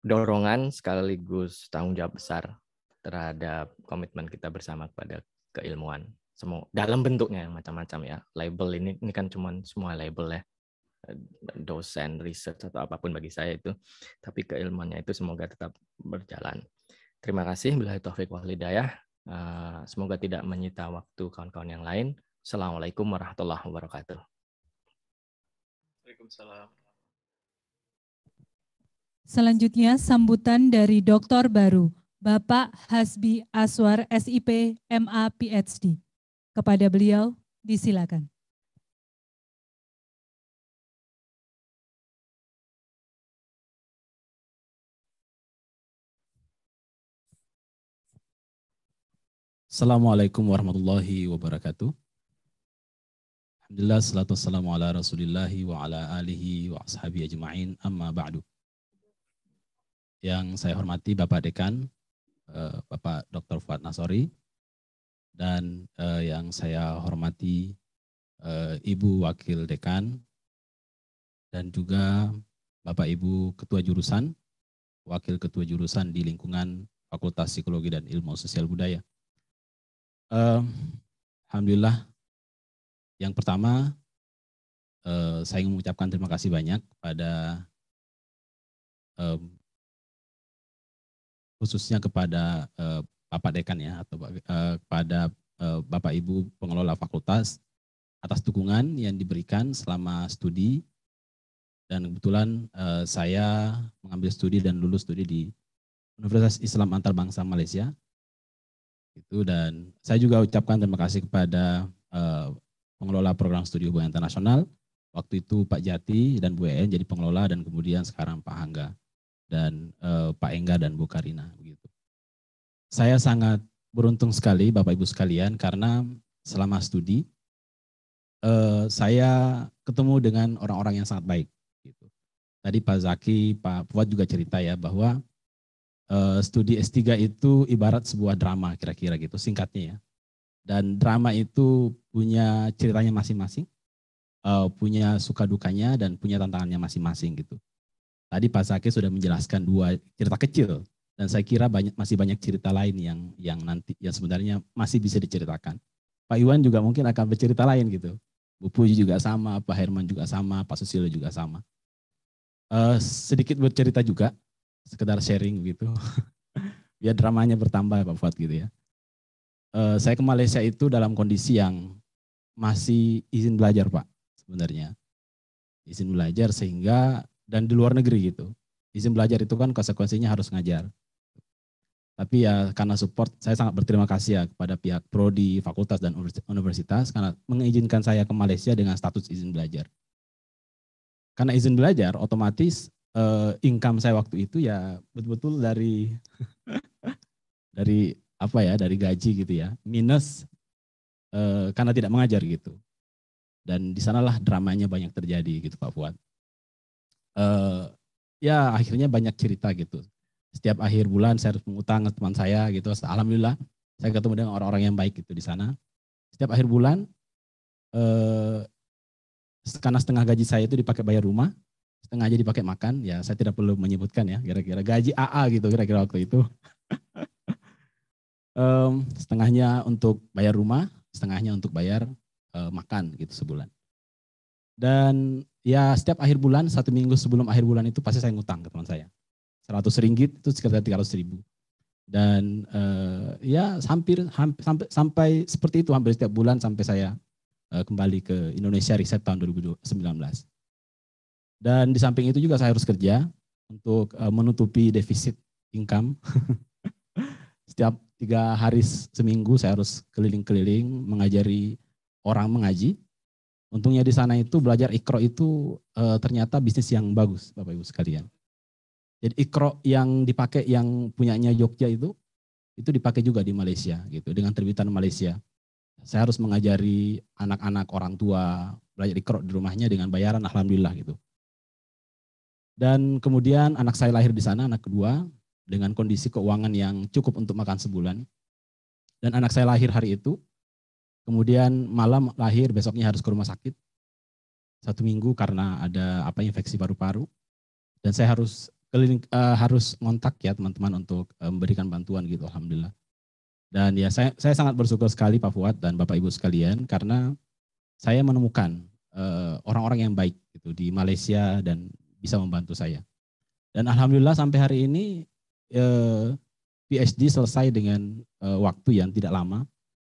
dorongan sekaligus tanggung jawab besar terhadap komitmen kita bersama kepada keilmuan. Semua dalam bentuknya yang macam-macam ya. Label ini kan cuma semua label ya, dosen, riset atau apapun bagi saya itu, tapi keilmuannya itu semoga tetap berjalan. Terima kasih. Billahi taufik wal hidayah. Semoga tidak menyita waktu kawan-kawan yang lain. Assalamualaikum warahmatullahi wabarakatuh. Waalaikumsalam. Selanjutnya sambutan dari Doktor baru, Bapak Hasbi Aswar, SIP, MA, PhD. Kepada beliau, disilakan. Assalamualaikum warahmatullahi wabarakatuh. Alhamdulillah, salatu wassalamu ala rasulillahi wa ala alihi wa ashabi ajma'in, amma ba'du. Yang saya hormati Bapak Dekan, Bapak Dr. Fuad Nasori, dan yang saya hormati Ibu Wakil Dekan dan juga Bapak Ibu Ketua Jurusan, Wakil Ketua Jurusan di lingkungan Fakultas Psikologi dan Ilmu Sosial Budaya. Alhamdulillah, yang pertama saya ingin mengucapkan terima kasih banyak kepada khususnya kepada Bapak Dekan ya, atau kepada Bapak Ibu pengelola fakultas atas dukungan yang diberikan selama studi, dan kebetulan saya mengambil studi dan lulus studi di Universitas Islam Antarbangsa Malaysia. Dan saya juga ucapkan terima kasih kepada pengelola program studi hubungan internasional. Waktu itu Pak Jati dan Bu En jadi pengelola, dan kemudian sekarang Pak Hangga dan Pak Engga dan Bu Karina. Begitu. Saya sangat beruntung sekali Bapak Ibu sekalian, karena selama studi saya ketemu dengan orang-orang yang sangat baik. Gitu. Tadi Pak Zaki, Pak Fuad juga cerita ya bahwa studi S3 itu ibarat sebuah drama kira-kira gitu singkatnya ya. Dan drama itu punya ceritanya masing-masing, punya suka dukanya dan punya tantangannya masing-masing gitu. Tadi Pak Zaki sudah menjelaskan 2 cerita kecil, dan saya kira masih banyak cerita lain yang nanti yang sebenarnya masih bisa diceritakan. Pak Iwan juga mungkin akan bercerita lain gitu. Bu Puji juga sama, Pak Herman juga sama, Pak Susilo juga sama. Sedikit bercerita juga, sekedar sharing gitu. Biar dramanya bertambah Pak Fuad gitu ya. Saya ke Malaysia itu dalam kondisi yang masih izin belajar Pak sebenarnya. Izin belajar sehingga, dan di luar negeri gitu. Izin belajar itu kan konsekuensinya harus ngajar. Tapi ya karena support, saya sangat berterima kasih ya kepada pihak prodi, fakultas, dan universitas karena mengizinkan saya ke Malaysia dengan status izin belajar. Karena izin belajar, otomatis income saya waktu itu ya betul-betul dari dari gaji gitu ya, minus karena tidak mengajar gitu. Dan di sanalah dramanya banyak terjadi gitu Pak Fuad. Ya akhirnya banyak cerita gitu. Setiap akhir bulan saya harus mengutang ke teman saya gitu. Alhamdulillah saya ketemu dengan orang-orang yang baik gitu di sana. Setiap akhir bulan karena setengah gaji saya itu dipakai bayar rumah, setengah aja dipakai makan, ya saya tidak perlu menyebutkan ya, kira-kira gaji AA gitu kira-kira waktu itu. Setengahnya untuk bayar rumah, setengahnya untuk bayar makan gitu sebulan. Dan ya setiap akhir bulan, 1 minggu sebelum akhir bulan itu pasti saya ngutang ke teman saya. 100 ringgit itu sekitar 300.000. Dan ya sampai seperti itu hampir setiap bulan sampai saya kembali ke Indonesia riset tahun 2019. Dan di samping itu juga saya harus kerja untuk menutupi defisit income. Setiap 3 hari seminggu saya harus keliling-keliling mengajari orang mengaji. Untungnya di sana itu belajar Iqra itu ternyata bisnis yang bagus Bapak Ibu sekalian. Jadi Iqra yang dipakai yang punyanya Jogja itu dipakai juga di Malaysia gitu, dengan terbitan Malaysia. Saya harus mengajari anak-anak orang tua belajar Iqra di rumahnya dengan bayaran alhamdulillah gitu. Dan kemudian anak saya lahir di sana, anak kedua, dengan kondisi keuangan yang cukup untuk makan sebulan. Dan anak saya lahir hari itu, kemudian malam lahir, besoknya harus ke rumah sakit 1 minggu karena ada infeksi paru-paru. Dan saya harus harus ngontak ya teman-teman untuk memberikan bantuan gitu, alhamdulillah. Dan ya saya sangat bersyukur sekali Pak Fuad dan Bapak Ibu sekalian karena saya menemukan orang-orang yang baik gitu di Malaysia dan bisa membantu saya. Dan alhamdulillah sampai hari ini PhD selesai dengan waktu yang tidak lama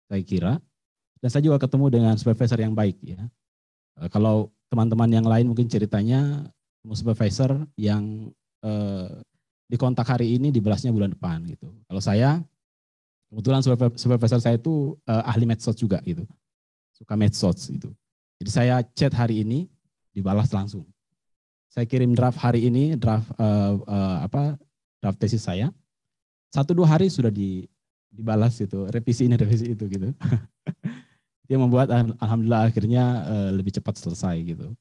saya kira. Dan saya juga ketemu dengan supervisor yang baik ya. Kalau teman-teman yang lain mungkin ceritanya supervisor yang dikontak hari ini dibalasnya bulan depan gitu. Kalau saya kebetulan supervisor saya itu ahli medsos juga gitu. Suka medsos gitu. Jadi saya chat hari ini dibalas langsung. Saya kirim draft hari ini, draft tesis saya. 1-2 hari sudah dibalas gitu, revisi ini revisi itu gitu. Dia membuat alhamdulillah akhirnya lebih cepat selesai gitu.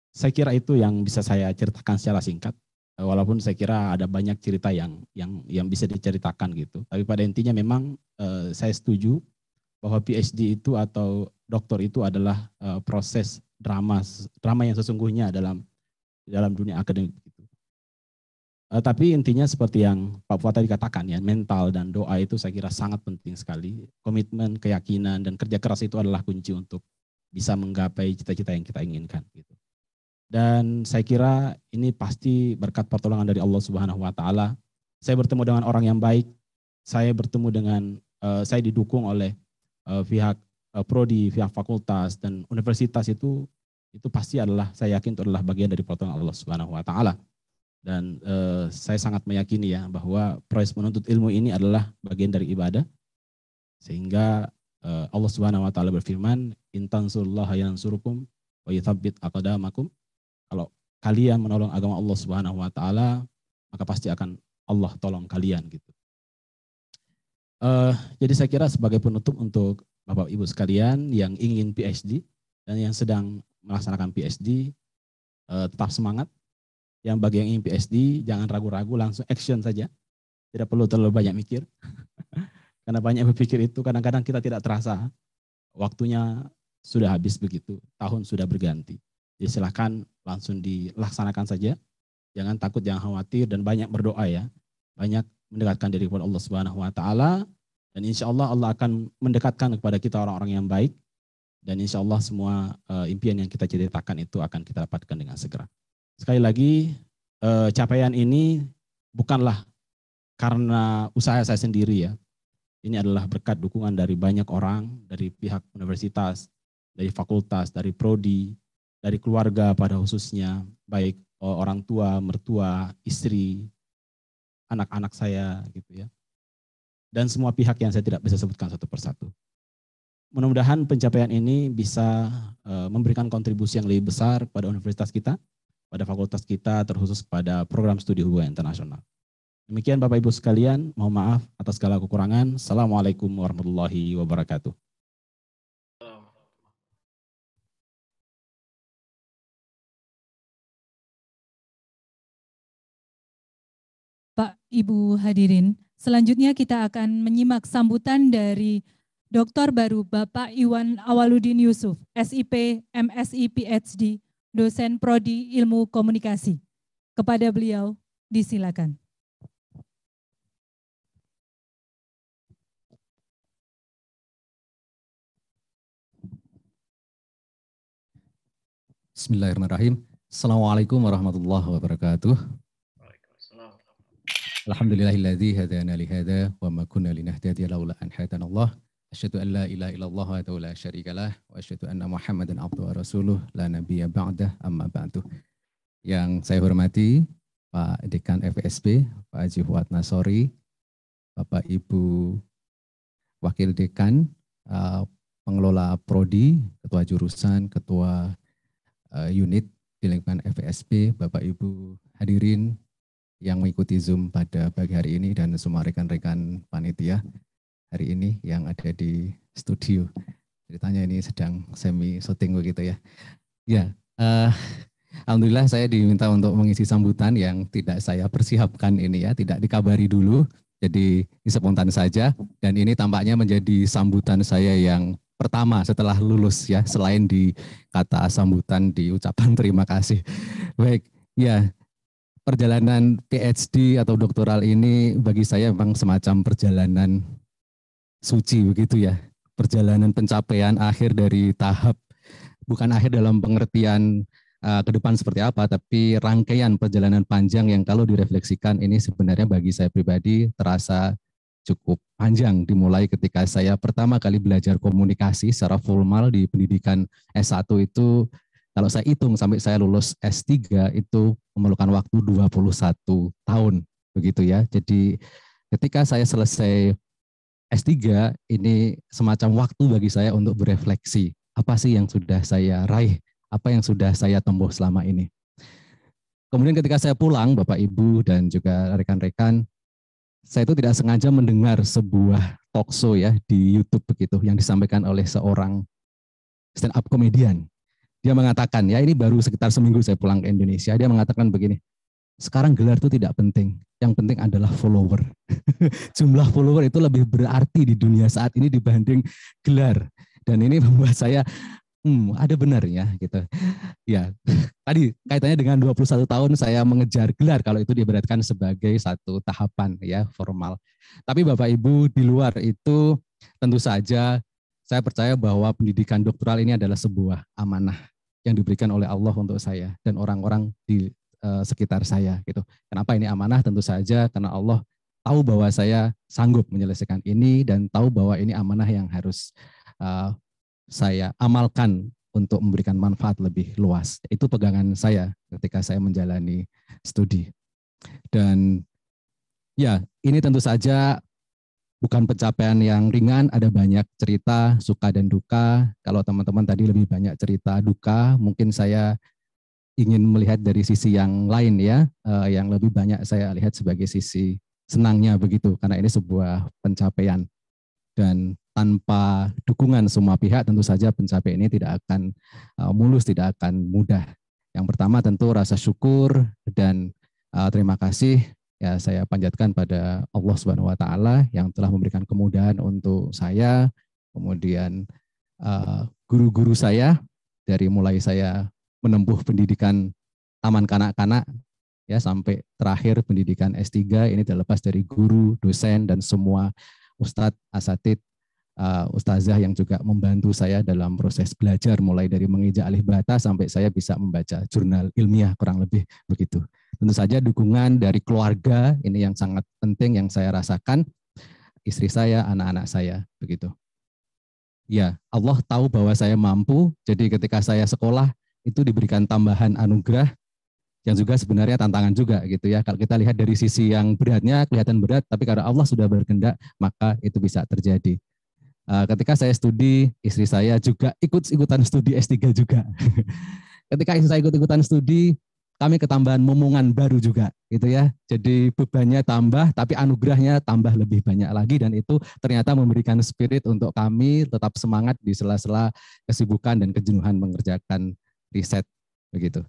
Saya kira itu yang bisa saya ceritakan secara singkat. Walaupun saya kira ada banyak cerita yang bisa diceritakan gitu. Tapi pada intinya memang saya setuju bahwa PhD itu atau doktor itu adalah proses drama yang sesungguhnya dalam dunia akademik. Gitu. Tapi intinya seperti yang Pak Fuad tadi katakan ya, mental dan doa itu saya kira sangat penting sekali. Komitmen, keyakinan, dan kerja keras itu adalah kunci untuk bisa menggapai cita-cita yang kita inginkan. Gitu. Dan saya kira ini pasti berkat pertolongan dari Allah Subhanahu wa Ta'ala. Saya bertemu dengan orang yang baik, saya bertemu dengan, saya didukung oleh pihak prodi, pihak fakultas dan universitas itu pasti adalah, saya yakin itu adalah bagian dari pertolongan Allah Subhanahu wa Ta'ala. Dan saya sangat meyakini ya bahwa proses menuntut ilmu ini adalah bagian dari ibadah. Sehingga Allah Subhanahu wa Ta'ala berfirman, "In tansurullaha yansurukum wa yuthabbit aqdamakum." Kalau kalian menolong agama Allah Subhanahu wa Ta'ala, maka pasti akan Allah tolong kalian gitu. Jadi saya kira sebagai penutup untuk Bapak Ibu sekalian yang ingin PhD dan yang sedang melaksanakan PhD, tetap semangat. Yang bagi yang ingin PhD, jangan ragu-ragu, langsung action saja. Tidak perlu terlalu banyak mikir. Karena banyak berpikir itu kadang-kadang kita tidak terasa. Waktunya sudah habis begitu, tahun sudah berganti. Jadi silakan langsung dilaksanakan saja. Jangan takut, jangan khawatir, dan banyak berdoa ya. Banyak mendekatkan diri kepada Allah Subhanahu wa Ta'ala. Dan insya Allah Allah akan mendekatkan kepada kita orang-orang yang baik. Dan insya Allah semua impian yang kita cita-citakan itu akan kita dapatkan dengan segera. Sekali lagi, capaian ini bukanlah karena usaha saya sendiri ya. Ini adalah berkat dukungan dari banyak orang, dari pihak universitas, dari fakultas, dari prodi, dari keluarga pada khususnya, baik orang tua, mertua, istri, anak-anak saya gitu ya. Dan semua pihak yang saya tidak bisa sebutkan satu persatu. Mudah-mudahan pencapaian ini bisa memberikan kontribusi yang lebih besar pada universitas kita, pada fakultas kita, terkhusus pada program studi hubungan internasional. Demikian Bapak Ibu sekalian, mohon maaf atas segala kekurangan. Assalamualaikum warahmatullahi wabarakatuh. Pak, Ibu hadirin, selanjutnya kita akan menyimak sambutan dari Doktor baru Bapak Iwan Awaludin Yusuf, SIP, MSI, PhD, dosen Prodi Ilmu Komunikasi. Kepada beliau, disilakan. Bismillahirrahmanirrahim. Assalamualaikum warahmatullahi wabarakatuh. Alhamdulillahilladzi hadana li hadza wa ma kunna linahtadiya laula an hadana Allah. Asyhadu an la ilaha illallah wa la syarikalah wa asyhadu anna Muhammadan abduhu wa rasuluh la nabiyya ba'dah amma ba'du. Yang saya hormati Pak Dekan FSP, Pak Haji Fuad Nasori, Bapak Ibu Wakil Dekan, pengelola prodi, ketua jurusan, ketua unit di lingkungan FSP, Bapak Ibu hadirin yang mengikuti Zoom pada pagi hari ini dan semua rekan-rekan panitia hari ini yang ada di studio. Ceritanya ini sedang semi syuting begitu ya. Ya, alhamdulillah saya diminta untuk mengisi sambutan yang tidak saya persiapkan ini ya, tidak dikabari dulu. Jadi ini spontan saja dan ini tampaknya menjadi sambutan saya yang pertama setelah lulus ya, selain di kata sambutan di ucapan terima kasih. Baik, ya. Perjalanan PhD atau doktoral ini bagi saya memang semacam perjalanan suci begitu ya. Perjalanan pencapaian akhir dari tahap, bukan akhir dalam pengertian ke depan seperti apa, tapi rangkaian perjalanan panjang yang kalau direfleksikan ini sebenarnya bagi saya pribadi terasa cukup panjang. Dimulai ketika saya pertama kali belajar komunikasi secara formal di pendidikan S1 itu, kalau saya hitung sampai saya lulus S3 itu memerlukan waktu 21 tahun begitu ya. Jadi ketika saya selesai S3 ini semacam waktu bagi saya untuk berefleksi. Apa sih yang sudah saya raih? Apa yang sudah saya tempuh selama ini? Kemudian ketika saya pulang, Bapak Ibu dan juga rekan-rekan, saya itu tidak sengaja mendengar sebuah talk show ya di YouTube begitu yang disampaikan oleh seorang stand up comedian. Dia mengatakan, ya ini baru sekitar seminggu saya pulang ke Indonesia, dia mengatakan begini, sekarang gelar itu tidak penting. Yang penting adalah follower. Jumlah follower itu lebih berarti di dunia saat ini dibanding gelar. Dan ini membuat saya, ada benarnya gitu. Ya, tadi kaitannya dengan 21 tahun saya mengejar gelar kalau itu diibaratkan sebagai satu tahapan ya formal. Tapi Bapak Ibu di luar itu tentu saja saya percaya bahwa pendidikan doktoral ini adalah sebuah amanah yang diberikan oleh Allah untuk saya dan orang-orang di sekitar saya gitu. Kenapa ini amanah? Tentu saja karena Allah tahu bahwa saya sanggup menyelesaikan ini dan tahu bahwa ini amanah yang harus saya amalkan untuk memberikan manfaat lebih luas. Itu pegangan saya ketika saya menjalani studi. Dan ya, ini tentu saja bukan pencapaian yang ringan, ada banyak cerita suka dan duka. Kalau teman-teman tadi lebih banyak cerita duka, mungkin saya ingin melihat dari sisi yang lain ya, yang lebih banyak saya lihat sebagai sisi senangnya begitu, karena ini sebuah pencapaian. Dan tanpa dukungan semua pihak tentu saja pencapaian ini tidak akan mulus, tidak akan mudah. Yang pertama tentu rasa syukur dan terima kasih ya saya panjatkan pada Allah Subhanahu wa taala yang telah memberikan kemudahan untuk saya, kemudian guru-guru saya dari mulai saya menempuh pendidikan taman kanak-kanak ya sampai terakhir pendidikan S3 ini terlepas dari guru, dosen dan semua ustadz, asatidz, ustazah yang juga membantu saya dalam proses belajar mulai dari menginjak alif bata sampai saya bisa membaca jurnal ilmiah kurang lebih begitu. Tentu saja dukungan dari keluarga ini yang sangat penting yang saya rasakan, istri saya, anak-anak saya begitu. Ya, Allah tahu bahwa saya mampu, jadi ketika saya sekolah itu diberikan tambahan anugerah yang juga sebenarnya tantangan juga gitu ya. Kalau kita lihat dari sisi yang beratnya kelihatan berat, tapi karena Allah sudah berkehendak maka itu bisa terjadi. Ketika saya studi, istri saya juga ikut-ikutan studi S3 juga. Ketika istri saya ikut-ikutan studi, kami ketambahan momongan baru juga gitu ya. Jadi bebannya tambah tapi anugerahnya tambah lebih banyak lagi dan itu ternyata memberikan spirit untuk kami tetap semangat di sela-sela kesibukan dan kejenuhan mengerjakan riset begitu.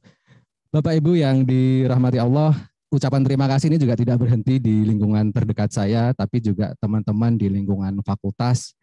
Bapak Ibu yang dirahmati Allah, ucapan terima kasih ini juga tidak berhenti di lingkungan terdekat saya, tapi juga teman-teman di lingkungan fakultas,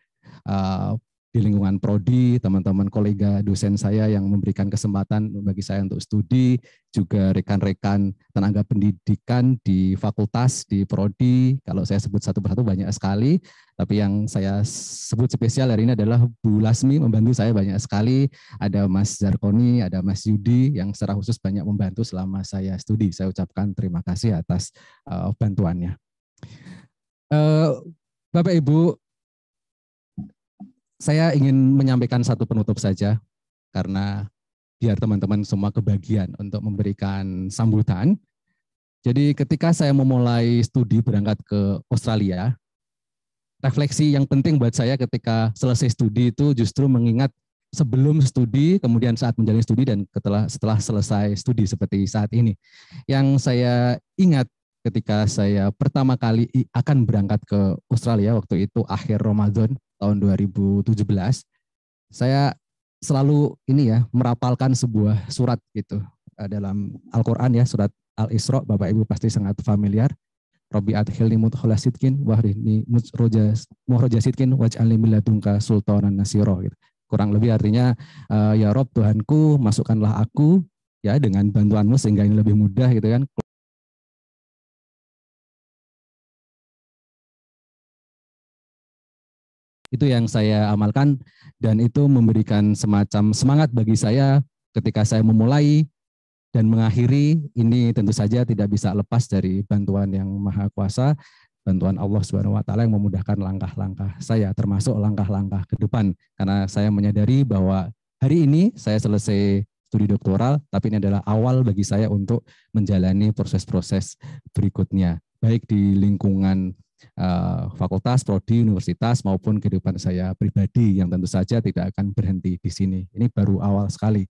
di lingkungan prodi, teman-teman kolega dosen saya yang memberikan kesempatan bagi saya untuk studi, juga rekan-rekan tenaga pendidikan di fakultas, di prodi, kalau saya sebut satu persatu banyak sekali, tapi yang saya sebut spesial hari ini adalah Bu Lasmi membantu saya banyak sekali, ada Mas Zarkoni, ada Mas Yudi yang secara khusus banyak membantu selama saya studi. Saya ucapkan terima kasih atas bantuannya. Bapak Ibu, saya ingin menyampaikan satu penutup saja, karena biar teman-teman semua kebagian untuk memberikan sambutan. Jadi ketika saya memulai studi berangkat ke Australia, refleksi yang penting buat saya ketika selesai studi itu justru mengingat sebelum studi, kemudian saat menjalani studi, dan setelah selesai studi seperti saat ini. Yang saya ingat ketika saya pertama kali akan berangkat ke Australia, waktu itu akhir Ramadan, tahun 2017, saya selalu merapalkan sebuah surat gitu dalam Al-Quran ya, surat Al-Isra, Bapak Ibu pasti sangat familiar. Rabbi adkhilni mudkhala sidqin wahrini mukhraja sidqin waj'alni min ladunka sultanan nasira gitu. Kurang lebih artinya ya Rob Tuhanku, masukkanlah aku ya dengan bantuanmu sehingga ini lebih mudah gitu kan. Itu yang saya amalkan dan itu memberikan semacam semangat bagi saya ketika saya memulai dan mengakhiri. Ini tentu saja tidak bisa lepas dari bantuan yang Maha Kuasa, bantuan Allah Subhanahu wa taala yang memudahkan langkah-langkah saya, termasuk langkah-langkah ke depan, karena saya menyadari bahwa hari ini saya selesai studi doktoral, tapi ini adalah awal bagi saya untuk menjalani proses-proses berikutnya, baik di lingkungan fakultas, prodi, universitas maupun kehidupan saya pribadi yang tentu saja tidak akan berhenti di sini. Ini baru awal sekali.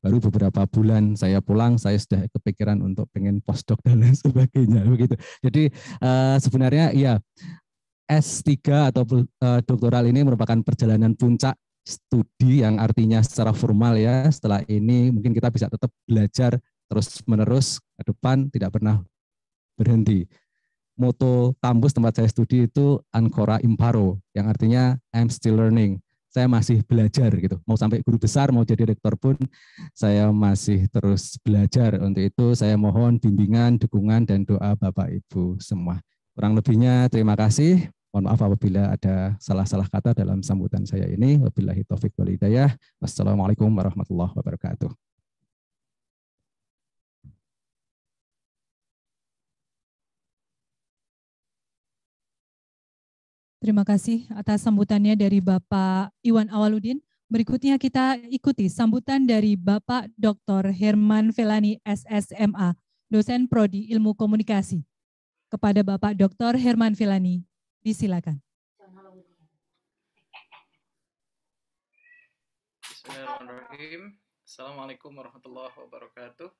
Baru beberapa bulan saya pulang, saya sudah kepikiran untuk pengen postdoc dan lain sebagainya begitu. Jadi sebenarnya ya S3 atau doktoral ini merupakan perjalanan puncak studi yang artinya secara formal ya. Setelah ini mungkin kita bisa tetap belajar terus menerus ke depan, tidak pernah berhenti. Moto kampus tempat saya studi itu Ancora Imparo, yang artinya I'm still learning. Saya masih belajar gitu. Mau sampai guru besar, mau jadi rektor pun, saya masih terus belajar. Untuk itu saya mohon bimbingan, dukungan, dan doa Bapak Ibu semua. Kurang lebihnya terima kasih. Mohon maaf apabila ada salah-salah kata dalam sambutan saya ini. Wabillahi taufiq wal hidayah. Wassalamualaikum warahmatullahi wabarakatuh. Terima kasih atas sambutannya dari Bapak Iwan Awaludin. Berikutnya kita ikuti sambutan dari Bapak Dr. Herman Felani SSMA, dosen Prodi Ilmu Komunikasi. Kepada Bapak Dr. Herman Felani, disilakan. Bismillahirrahmanirrahim. Assalamualaikum warahmatullahi wabarakatuh.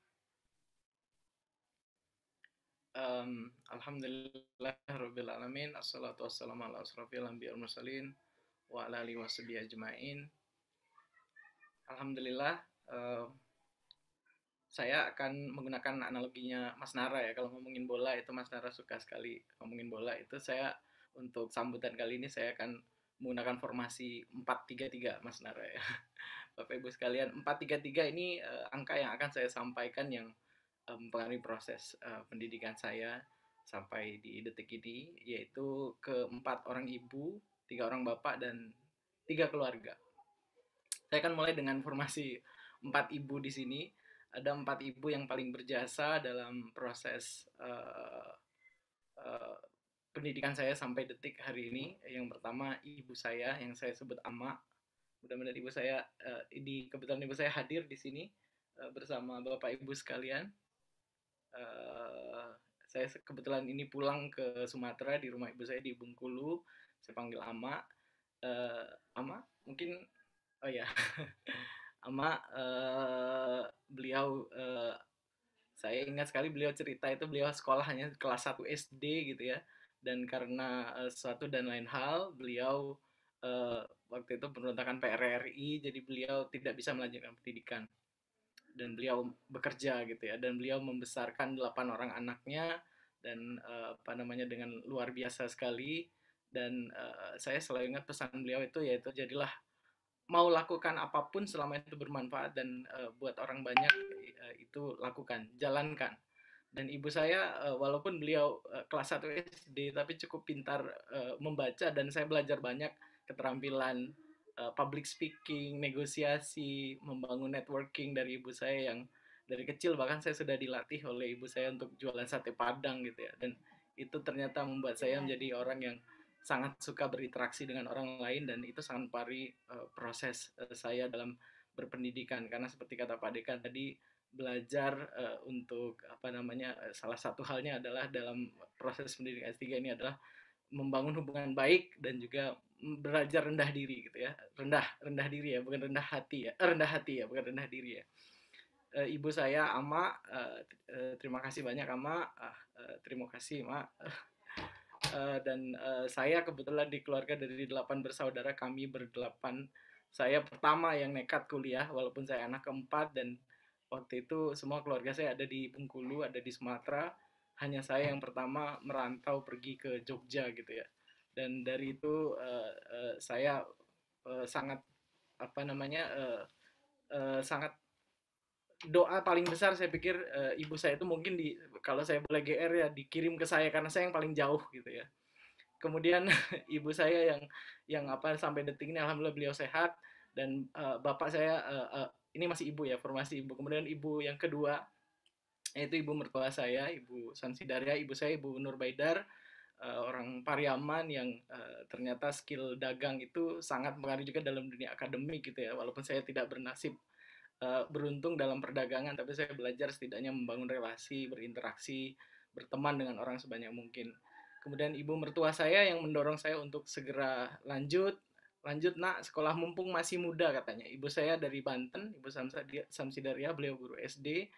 Alhamdulillahirabbil alamin, assalatu wassalamu ala asrofil anbiya wal mursalin wa ala alihi washabihi ajmain. Alhamdulillah, saya akan menggunakan analoginya Mas Nara ya. Kalau ngomongin bola itu Mas Nara suka sekali ngomongin bola. Itu saya untuk sambutan kali ini saya akan menggunakan formasi 4-3-3 Mas Nara ya. Bapak Ibu sekalian, 4-3-3 ini angka yang akan saya sampaikan yang mempengaruhi proses pendidikan saya sampai di detik ini, yaitu ke 4 orang ibu, 3 orang bapak, dan 3 keluarga. Saya akan mulai dengan formasi 4 ibu di sini. Ada 4 ibu yang paling berjasa dalam proses pendidikan saya sampai detik hari ini. Yang pertama ibu saya yang saya sebut Ama. Mudah-mudahan ibu saya kebetulan ibu saya hadir di sini bersama Bapak Ibu sekalian. Saya kebetulan ini pulang ke Sumatera di rumah ibu saya di Bengkulu. Saya panggil Ama. Ama mungkin ya Ama, beliau saya ingat sekali beliau cerita itu beliau sekolahnya kelas 1 SD gitu ya, dan karena suatu dan lain hal beliau waktu itu pemberontakan PRRI, jadi beliau tidak bisa melanjutkan pendidikan dan beliau bekerja gitu ya, dan beliau membesarkan 8 orang anaknya dan dengan luar biasa sekali. Dan saya selalu ingat pesan beliau itu, yaitu jadilah mau lakukan apapun selama itu bermanfaat dan buat orang banyak, itu lakukan, jalankan. Dan ibu saya walaupun beliau kelas 1 SD tapi cukup pintar membaca, dan saya belajar banyak keterampilan public speaking, negosiasi, membangun networking dari ibu saya yang dari kecil bahkan saya sudah dilatih oleh ibu saya untuk jualan sate Padang gitu ya. Dan itu ternyata membuat saya menjadi orang yang sangat suka berinteraksi dengan orang lain, dan itu sangat mempengaruhi proses saya dalam berpendidikan. Karena seperti kata Pak Dekan tadi, belajar untuk salah satu halnya adalah dalam proses pendidikan S3 ini adalah membangun hubungan baik dan juga belajar rendah diri gitu ya. Rendah diri ya, bukan rendah hati ya. Rendah hati ya, bukan rendah diri ya. Ibu saya Ama, terima kasih banyak Ama. Terima kasih Ma. Dan saya kebetulan di keluarga dari 8 bersaudara, kami berdelapan. Saya pertama yang nekat kuliah walaupun saya anak keempat, dan waktu itu semua keluarga saya ada di Bengkulu, ada di Sumatera. Hanya saya yang pertama merantau pergi ke Jogja gitu ya. Dan dari itu saya sangat sangat doa paling besar saya pikir ibu saya itu mungkin kalau saya boleh GR ya, dikirim ke saya karena saya yang paling jauh gitu ya. Kemudian ibu saya yang sampai detik ini alhamdulillah beliau sehat, dan bapak saya ini masih ibu ya, formasi ibu. Kemudian ibu yang kedua yaitu ibu mertua saya, Ibu Sansidaria. Ibu saya Ibu Nurbaidar, orang Pariaman yang ternyata skill dagang itu sangat mempengaruhi juga dalam dunia akademik gitu ya. Walaupun saya tidak bernasib beruntung dalam perdagangan, tapi saya belajar setidaknya membangun relasi, berinteraksi, berteman dengan orang sebanyak mungkin. Kemudian ibu mertua saya yang mendorong saya untuk segera lanjut nak, sekolah mumpung masih muda katanya. Ibu saya dari Banten, Ibu Samsidaria, beliau guru SD.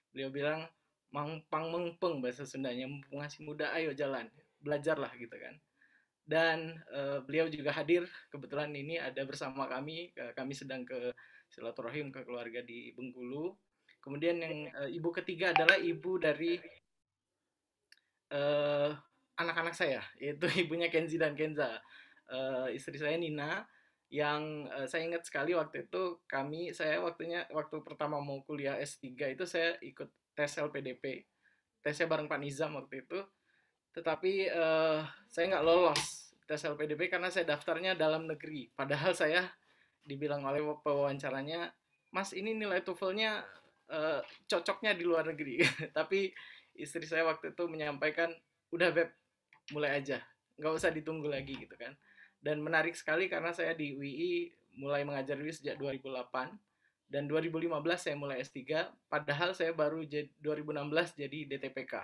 Beliau bilang, pang mengpeng bahasa Sundanya, mumpung masih muda, ayo jalan, belajarlah gitu kan. Dan beliau juga hadir, kebetulan ini ada bersama kami sedang ke silaturahim ke keluarga di Bengkulu. Kemudian yang ibu ketiga adalah ibu dari anak-anak saya, yaitu ibunya Kenzi dan Kenza. Istri saya Nina, yang saya ingat sekali waktu itu waktu pertama mau kuliah S3 itu saya ikut tes LPDP. Tesnya bareng Pak Nizam waktu itu. Tetapi saya nggak lolos tes LPDP karena saya daftarnya dalam negeri. Padahal saya dibilang oleh pewawancaranya, Mas ini nilai TOEFL-nya cocoknya di luar negeri. Tapi istri saya waktu itu menyampaikan, udah Beb, mulai aja, nggak usah ditunggu lagi gitu kan. Dan menarik sekali karena saya di UI mulai mengajar UI sejak 2008 dan 2015 saya mulai S3, padahal saya baru 2016 jadi DTPK.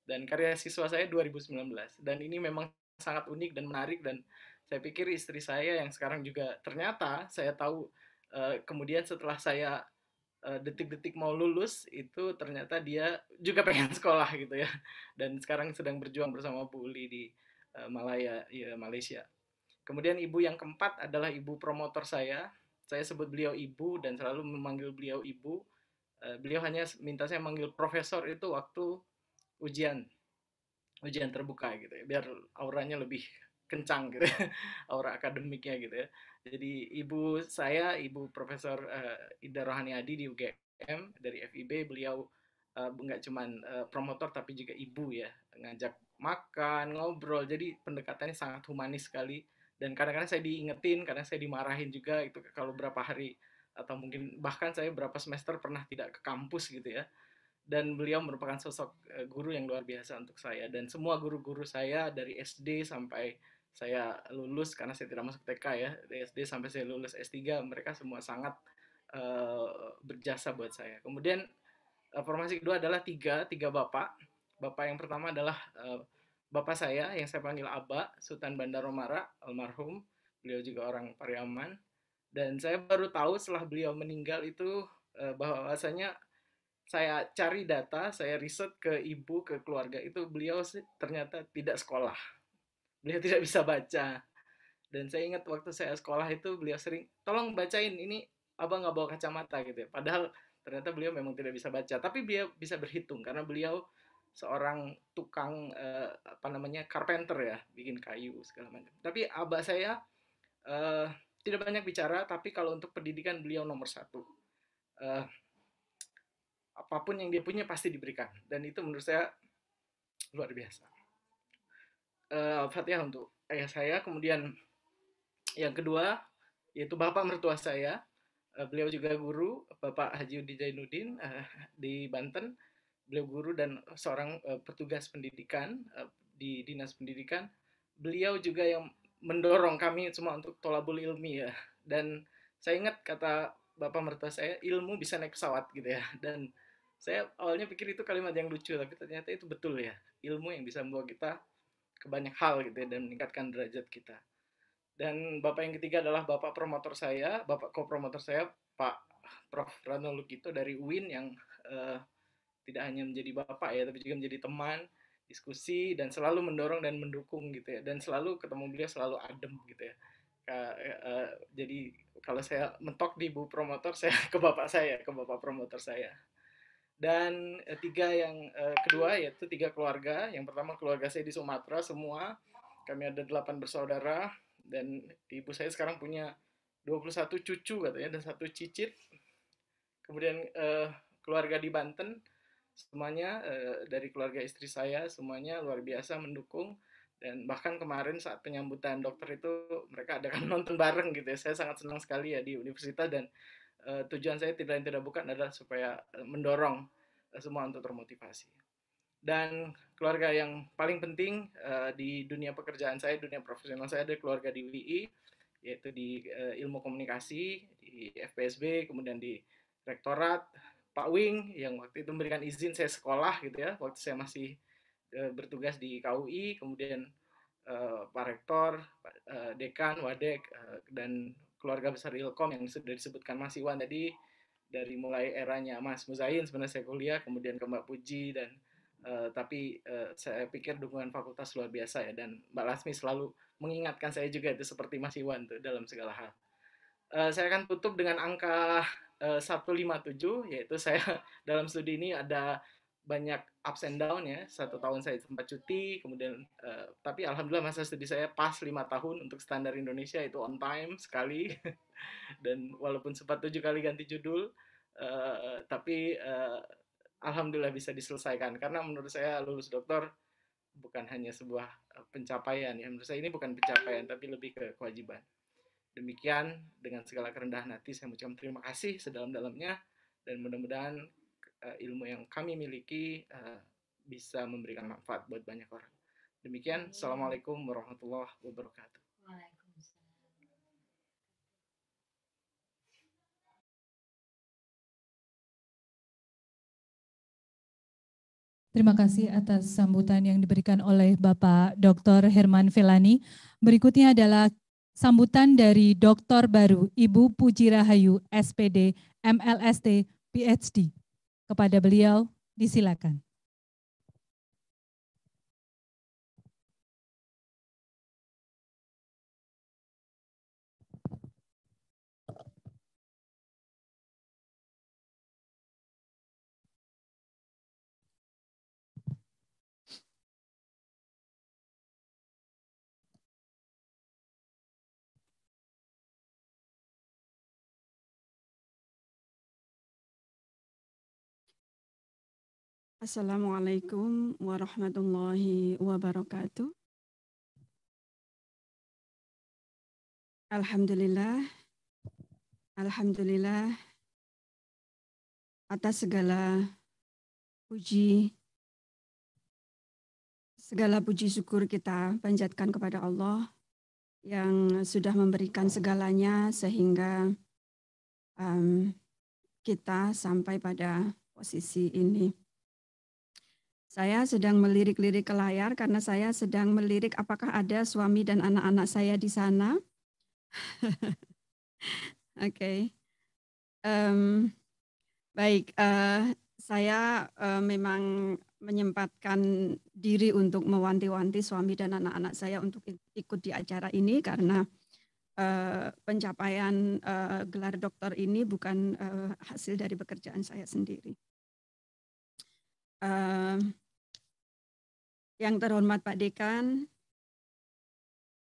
Dan karya siswa saya 2019. Dan ini memang sangat unik dan menarik, dan saya pikir istri saya yang sekarang juga ternyata saya tahu kemudian setelah saya detik-detik mau lulus itu ternyata dia juga pengen sekolah gitu ya, dan sekarang sedang berjuang bersama Bu Uli di Malaysia. Kemudian ibu yang keempat adalah ibu promotor saya sebut beliau ibu dan selalu memanggil beliau ibu. Beliau hanya minta saya manggil profesor itu waktu ujian terbuka gitu ya, biar auranya lebih kencang gitu ya, aura akademiknya gitu ya. Jadi ibu saya, Ibu Profesor Ida Rohani Adi di UGM dari FIB, beliau nggak cuman promotor tapi juga ibu ya, ngajak makan, ngobrol, jadi pendekatannya sangat humanis sekali. Dan kadang-kadang saya diingetin, kadang saya dimarahin juga itu kalau berapa hari atau mungkin bahkan saya berapa semester pernah tidak ke kampus gitu ya. Dan beliau merupakan sosok guru yang luar biasa untuk saya, dan semua guru-guru saya dari SD sampai saya lulus, karena saya tidak masuk TK ya, dari SD sampai saya lulus S3, mereka semua sangat berjasa buat saya. Kemudian formasi kedua adalah tiga bapak. Bapak yang pertama adalah bapak saya yang saya panggil Aba, Sultan Bandar Omara, almarhum. Beliau juga orang Pariaman. Dan saya baru tahu setelah beliau meninggal itu bahwasanya saya cari data, saya riset ke ibu, ke keluarga itu, beliau ternyata tidak sekolah. Beliau tidak bisa baca. Dan saya ingat waktu saya sekolah itu beliau sering, tolong bacain, ini abang nggak bawa kacamata gitu ya. Padahal ternyata beliau memang tidak bisa baca. Tapi beliau bisa berhitung karena beliau seorang tukang carpenter ya, bikin kayu segala macam. Tapi abah saya tidak banyak bicara, tapi kalau untuk pendidikan beliau nomor 1. Apapun yang dia punya pasti diberikan, dan itu menurut saya luar biasa. Al-Fatihah untuk ayah saya. Kemudian yang kedua yaitu bapak mertua saya, beliau juga guru, Bapak Haji Udi Zainuddin di Banten. Beliau guru dan seorang petugas pendidikan di Dinas Pendidikan. Beliau juga yang mendorong kami semua untuk tholabul ilmi ya. Dan saya ingat kata bapak mertua saya, ilmu bisa naik pesawat gitu ya. Dan saya awalnya pikir itu kalimat yang lucu, tapi ternyata itu betul ya. Ilmu yang bisa membawa kita ke banyak hal gitu ya, dan meningkatkan derajat kita. Dan bapak yang ketiga adalah bapak promotor saya, bapak co-promotor saya, Pak Prof. Rano Lukito dari UIN, yang tidak hanya menjadi bapak ya, tapi juga menjadi teman, diskusi, dan selalu mendorong dan mendukung gitu ya. Dan selalu ketemu beliau selalu adem gitu ya. Jadi kalau saya mentok di ibu promotor, saya ke bapak promotor saya. Dan tiga yang kedua yaitu 3 keluarga. Yang pertama keluarga saya di Sumatera semua. Kami ada 8 bersaudara, dan ibu saya sekarang punya 21 cucu katanya dan 1 cicit. Kemudian keluarga di Banten semuanya, dari keluarga istri saya semuanya luar biasa mendukung. Dan bahkan kemarin saat penyambutan dokter itu mereka adakan nonton bareng gitu ya. Saya sangat senang sekali ya di universitas, dan tujuan saya tidak lain tidak bukan adalah supaya mendorong semua untuk termotivasi. Dan keluarga yang paling penting di dunia pekerjaan saya, dunia profesional saya, ada keluarga di UI, yaitu di ilmu komunikasi, di FPSB, kemudian di rektorat, Pak Wing yang waktu itu memberikan izin saya sekolah gitu ya, waktu saya masih bertugas di KUI, kemudian Pak Rektor, Pak Dekan, Wadek, dan keluarga besar Ilkom yang sudah disebutkan Mas Iwan tadi, dari mulai eranya Mas Muzain sebenarnya saya kuliah, kemudian ke Mbak Puji, dan tapi saya pikir dukungan fakultas luar biasa ya, dan Mbak Lasmi selalu mengingatkan saya juga itu seperti Mas Iwan tuh dalam segala hal. Saya akan tutup dengan angka 157, yaitu saya dalam studi ini ada banyak ups and down ya. 1 tahun saya sempat cuti, kemudian tapi alhamdulillah masa studi saya pas 5 tahun untuk standar Indonesia itu on time sekali. Dan walaupun sempat 7 kali ganti judul, tapi alhamdulillah bisa diselesaikan, karena menurut saya lulus doktor bukan hanya sebuah pencapaian ya. Menurut saya ini bukan pencapaian tapi lebih ke kewajiban. Demikian, dengan segala kerendahan hati saya mengucapkan terima kasih sedalam-dalamnya, dan mudah-mudahan ilmu yang kami miliki bisa memberikan manfaat buat banyak orang. Demikian, Assalamualaikum warahmatullahi wabarakatuh. Terima kasih atas sambutan yang diberikan oleh Bapak Dr. Herman Felani. Berikutnya adalah sambutan dari Doktor baru Ibu Puji Rahayu, SPD, MLST, PhD. Kepada beliau, disilakan. Assalamualaikum warahmatullahi wabarakatuh. Alhamdulillah atas segala puji syukur kita panjatkan kepada Allah yang sudah memberikan segalanya sehingga kita sampai pada posisi ini. Saya sedang melirik-lirik ke layar karena saya sedang melirik apakah ada suami dan anak-anak saya di sana. Oke. Baik, saya memang menyempatkan diri untuk mewanti-wanti suami dan anak-anak saya untuk ikut di acara ini karena pencapaian gelar doktor ini bukan hasil dari pekerjaan saya sendiri. Yang terhormat Pak Dekan,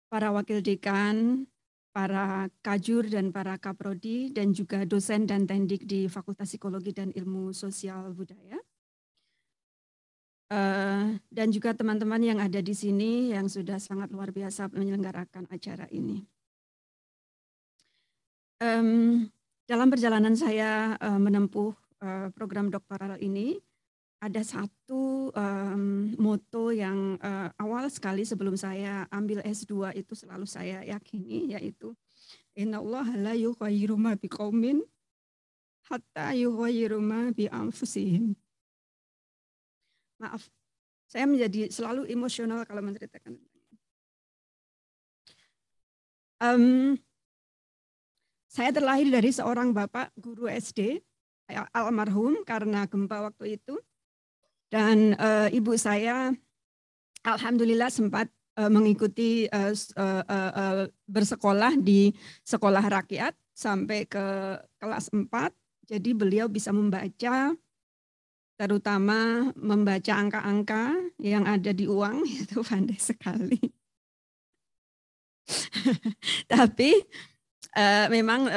para wakil dekan, para kajur dan para kaprodi, dan juga dosen dan tendik di Fakultas Psikologi dan Ilmu Sosial Budaya. Dan juga teman-teman yang ada di sini yang sudah sangat luar biasa menyelenggarakan acara ini. Dalam perjalanan saya menempuh program doktoral ini, ada satu moto yang awal sekali sebelum saya ambil S2 itu selalu saya yakini, yaitu innallaha la yughayyiru ma biqaumin hatta yughayyiru ma bi anfusihim. Maaf, saya menjadi selalu emosional kalau menceritakan. Saya terlahir dari seorang bapak guru SD almarhum karena gempa waktu itu. Dan ibu saya alhamdulillah sempat mengikuti bersekolah di sekolah rakyat sampai ke kelas 4. Jadi beliau bisa membaca, terutama membaca angka-angka yang ada di uang, itu pandai sekali. Tapi memang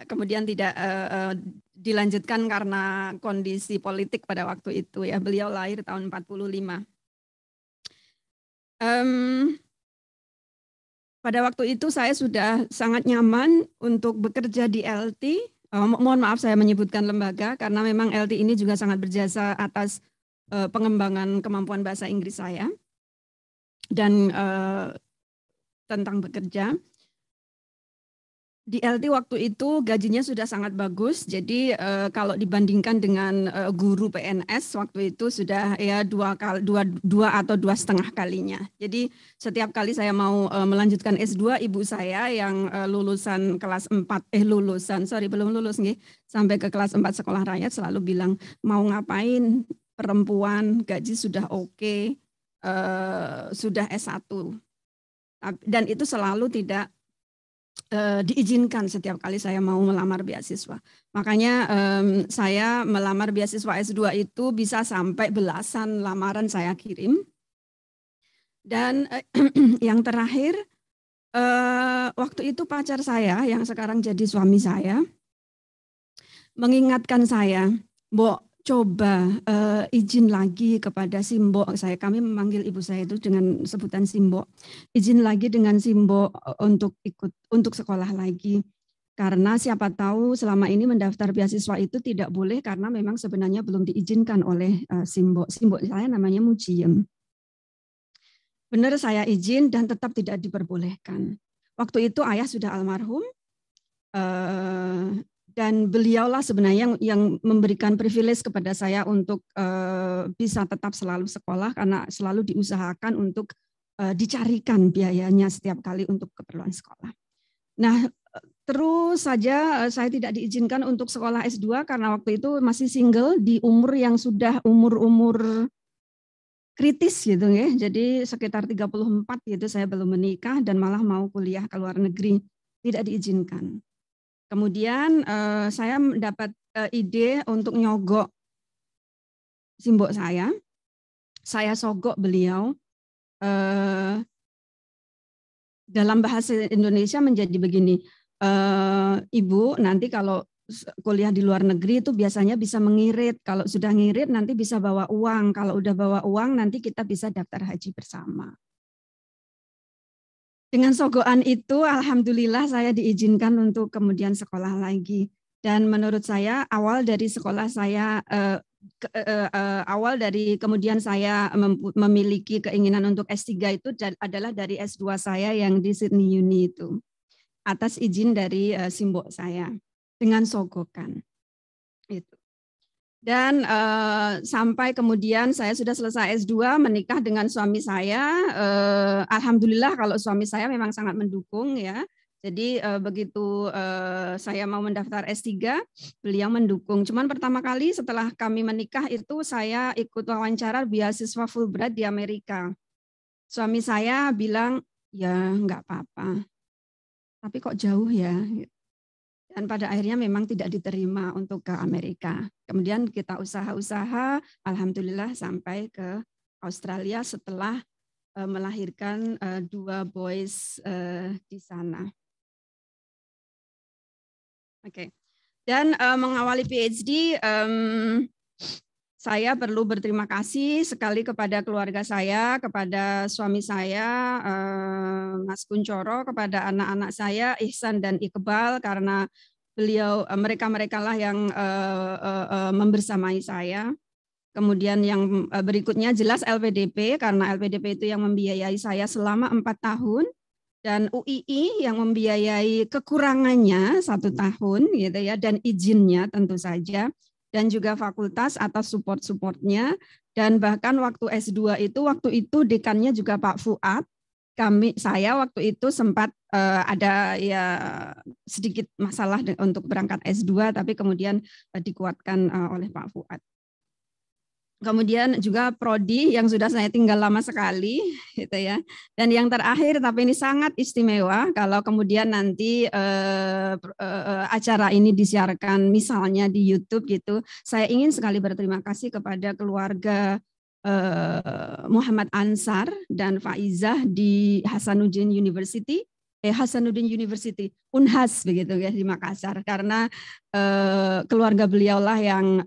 kemudian tidak dilanjutkan karena kondisi politik pada waktu itu ya. Beliau lahir tahun 45. Pada waktu itu saya sudah sangat nyaman untuk bekerja di LT. Mohon maaf saya menyebutkan lembaga karena memang LT ini juga sangat berjasa atas pengembangan kemampuan bahasa Inggris saya dan tentang bekerja. Di LT waktu itu gajinya sudah sangat bagus, jadi kalau dibandingkan dengan guru PNS waktu itu sudah ya dua atau 2,5 kalinya. Jadi setiap kali saya mau melanjutkan S2, ibu saya yang lulusan kelas 4, belum lulus nih, sampai ke kelas 4 sekolah rakyat selalu bilang, mau ngapain perempuan, gaji sudah oke, sudah S1. Dan itu selalu tidak diizinkan setiap kali saya mau melamar beasiswa. Makanya saya melamar beasiswa S2 itu bisa sampai belasan lamaran saya kirim. Dan yang terakhir, waktu itu pacar saya yang sekarang jadi suami saya mengingatkan saya, Mbok, coba izin lagi kepada Simbok. Kami memanggil ibu saya itu dengan sebutan Simbok. Izin lagi dengan Simbok untuk sekolah lagi. Karena siapa tahu selama ini mendaftar beasiswa itu tidak boleh karena memang sebenarnya belum diizinkan oleh Simbok. Simbok saya namanya Mujiem. Benar saya izin dan tetap tidak diperbolehkan. Waktu itu ayah sudah almarhum. Dan beliaulah sebenarnya yang memberikan privilege kepada saya untuk bisa tetap selalu sekolah karena selalu diusahakan untuk dicarikan biayanya setiap kali untuk keperluan sekolah. Nah, terus saja saya tidak diizinkan untuk sekolah S2 karena waktu itu masih single di umur yang sudah umur kritis gitu ya. Jadi sekitar 34 gitu saya belum menikah dan malah mau kuliah ke luar negeri, tidak diizinkan. Kemudian saya mendapat ide untuk nyogok Simbok saya. Saya sogok beliau. Dalam bahasa Indonesia menjadi begini, Ibu nanti kalau kuliah di luar negeri itu biasanya bisa mengirit. Kalau sudah ngirit nanti bisa bawa uang. Kalau udah bawa uang nanti kita bisa daftar haji bersama. Dengan sogokan itu, alhamdulillah saya diizinkan untuk kemudian sekolah lagi. Dan menurut saya awal dari sekolah saya, awal dari kemudian saya memiliki keinginan untuk S3 itu adalah dari S2 saya yang di Sydney Uni itu. Atas izin dari Simbok saya, dengan sogokan. Itu. Dan sampai kemudian saya sudah selesai S2, menikah dengan suami saya. Alhamdulillah kalau suami saya memang sangat mendukung ya. Jadi begitu saya mau mendaftar S3, beliau mendukung. Cuman pertama kali setelah kami menikah itu saya ikut wawancara beasiswa Fulbright di Amerika. Suami saya bilang, ya nggak apa-apa. Tapi kok jauh ya. Dan pada akhirnya memang tidak diterima untuk ke Amerika. Kemudian kita usaha-usaha, alhamdulillah sampai ke Australia setelah melahirkan 2 boys di sana. Oke. Dan mengawali PhD, saya perlu berterima kasih sekali kepada keluarga saya, kepada suami saya, Mas Kuncoro, kepada anak-anak saya, Ihsan dan Iqbal, karena mereka lah yang membersamai saya. Kemudian yang berikutnya jelas LPDP, karena LPDP itu yang membiayai saya selama 4 tahun, dan UII yang membiayai kekurangannya 1 tahun, gitu ya, dan izinnya tentu saja. Dan juga fakultas atas support-supportnya, dan bahkan waktu S2 itu, waktu itu dekannya juga Pak Fuad. Saya waktu itu sempat ada ya sedikit masalah untuk berangkat S2, tapi kemudian dikuatkan oleh Pak Fuad. Kemudian juga prodi yang sudah saya tinggal lama sekali, gitu ya. Dan yang terakhir, tapi ini sangat istimewa, kalau kemudian nanti acara ini disiarkan misalnya di YouTube gitu, saya ingin sekali berterima kasih kepada keluarga Muhammad Ansar dan Faizah di Hasanuddin University, Unhas begitu ya di Makassar, karena keluarga beliaulah yang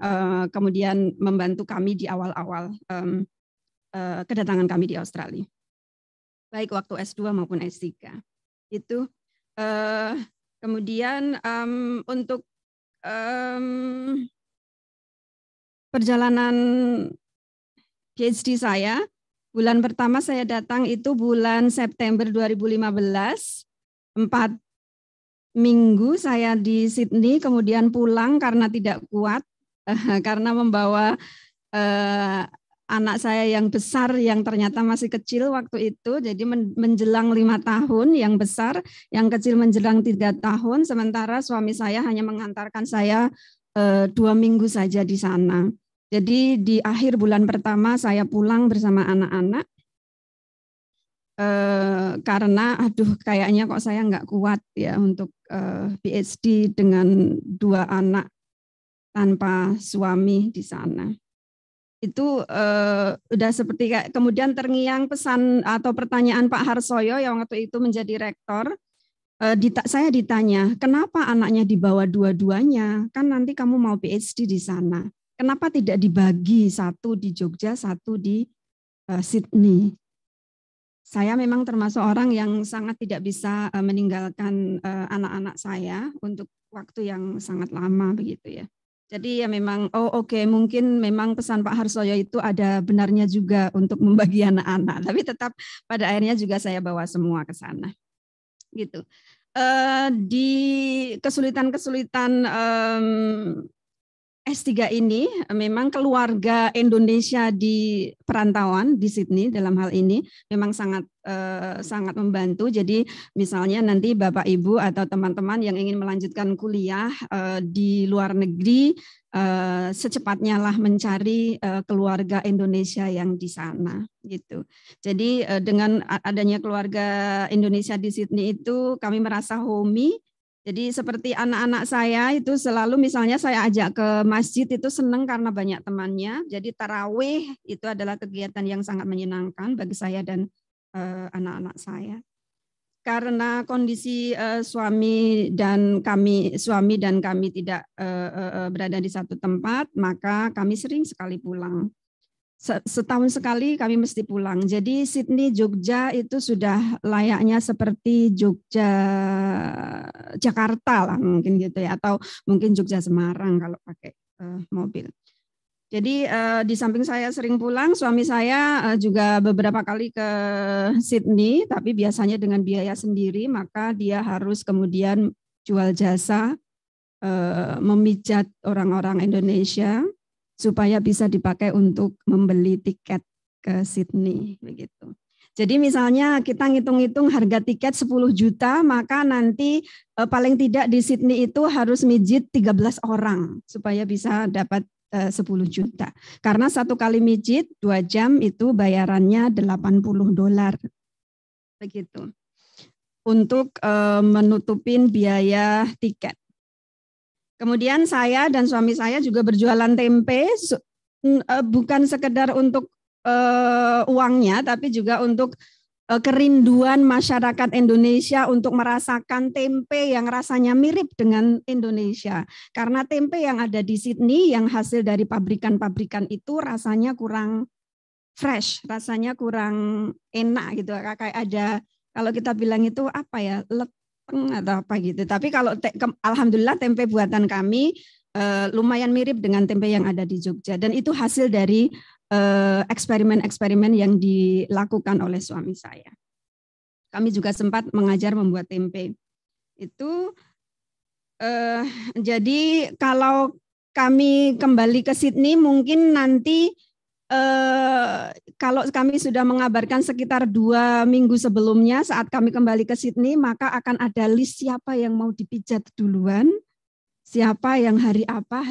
kemudian membantu kami di awal-awal kedatangan kami di Australia, baik waktu S2 maupun S3. Itu kemudian untuk perjalanan PhD saya, bulan pertama saya datang itu bulan September 2015, 4 minggu saya di Sydney, kemudian pulang karena tidak kuat, karena membawa anak saya yang besar yang ternyata masih kecil waktu itu, jadi menjelang 5 tahun yang besar, yang kecil menjelang 3 tahun, sementara suami saya hanya mengantarkan saya 2 minggu saja di sana. Jadi di akhir bulan pertama saya pulang bersama anak-anak. karena kayaknya kok saya nggak kuat ya untuk PhD dengan 2 anak tanpa suami di sana. Itu udah seperti kayak, kemudian terngiang pesan atau pertanyaan Pak Harsoyo yang waktu itu menjadi rektor. Saya ditanya, kenapa anaknya dibawa dua-duanya? Kan nanti kamu mau PhD di sana. Kenapa tidak dibagi, satu di Jogja, satu di Sydney? Saya memang termasuk orang yang sangat tidak bisa meninggalkan anak-anak saya untuk waktu yang sangat lama begitu ya. Jadi ya memang, mungkin memang pesan Pak Harsoyo itu ada benarnya juga untuk membagi anak-anak. Tapi tetap pada akhirnya juga saya bawa semua ke sana. Gitu. Di kesulitan-kesulitan S3 ini memang keluarga Indonesia di perantauan di Sydney dalam hal ini memang sangat membantu. Jadi misalnya nanti Bapak Ibu atau teman-teman yang ingin melanjutkan kuliah di luar negeri, secepatnya lah mencari keluarga Indonesia yang di sana gitu. Jadi dengan adanya keluarga Indonesia di Sydney itu kami merasa homey. Jadi seperti anak-anak saya itu selalu misalnya saya ajak ke masjid itu senang karena banyak temannya. Jadi tarawih itu adalah kegiatan yang sangat menyenangkan bagi saya dan anak-anak saya. Karena kondisi suami dan kami tidak berada di satu tempat, maka kami sering sekali pulang. Setahun sekali kami mesti pulang. Jadi Sydney, Jogja itu sudah layaknya seperti Jogja, Jakarta lah mungkin gitu ya, atau mungkin Jogja Semarang kalau pakai mobil. Jadi di samping saya sering pulang, suami saya juga beberapa kali ke Sydney, tapi biasanya dengan biaya sendiri, maka dia harus kemudian jual jasa, memijat orang-orang Indonesia, supaya bisa dipakai untuk membeli tiket ke Sydney begitu. Jadi misalnya kita ngitung-ngitung harga tiket 10 juta, maka nanti paling tidak di Sydney itu harus mijit 13 orang supaya bisa dapat 10 juta. Karena satu kali mijit 2 jam itu bayarannya $80 begitu. Untuk menutupin biaya tiket. Kemudian saya dan suami saya juga berjualan tempe, bukan sekedar untuk uangnya, tapi juga untuk kerinduan masyarakat Indonesia untuk merasakan tempe yang rasanya mirip dengan Indonesia. Karena tempe yang ada di Sydney, yang hasil dari pabrikan-pabrikan itu rasanya kurang fresh, rasanya kurang enak gitu. Kayak ada, kalau kita bilang itu apa ya, atau apa gitu. Tapi kalau alhamdulillah tempe buatan kami lumayan mirip dengan tempe yang ada di Jogja, dan itu hasil dari eksperimen-eksperimen yang dilakukan oleh suami saya. Kami juga sempat mengajar membuat tempe. Itu jadi kalau kami kembali ke Sydney mungkin nanti kalau kami sudah mengabarkan sekitar 2 minggu sebelumnya saat kami kembali ke Sydney, maka akan ada list siapa yang mau dipijat duluan, siapa yang hari apa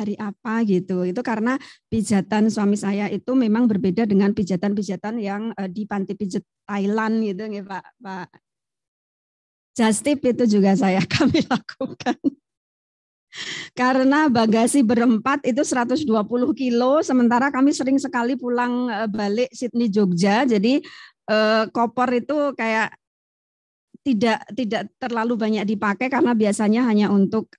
gitu. Itu karena pijatan suami saya itu memang berbeda dengan pijatan-pijatan yang di panti pijat Thailand gitu ya Pak. Just tip itu juga kami lakukan. Karena bagasi berempat itu 120 kilo, sementara kami sering sekali pulang balik Sydney Jogja, jadi koper itu kayak tidak terlalu banyak dipakai karena biasanya hanya untuk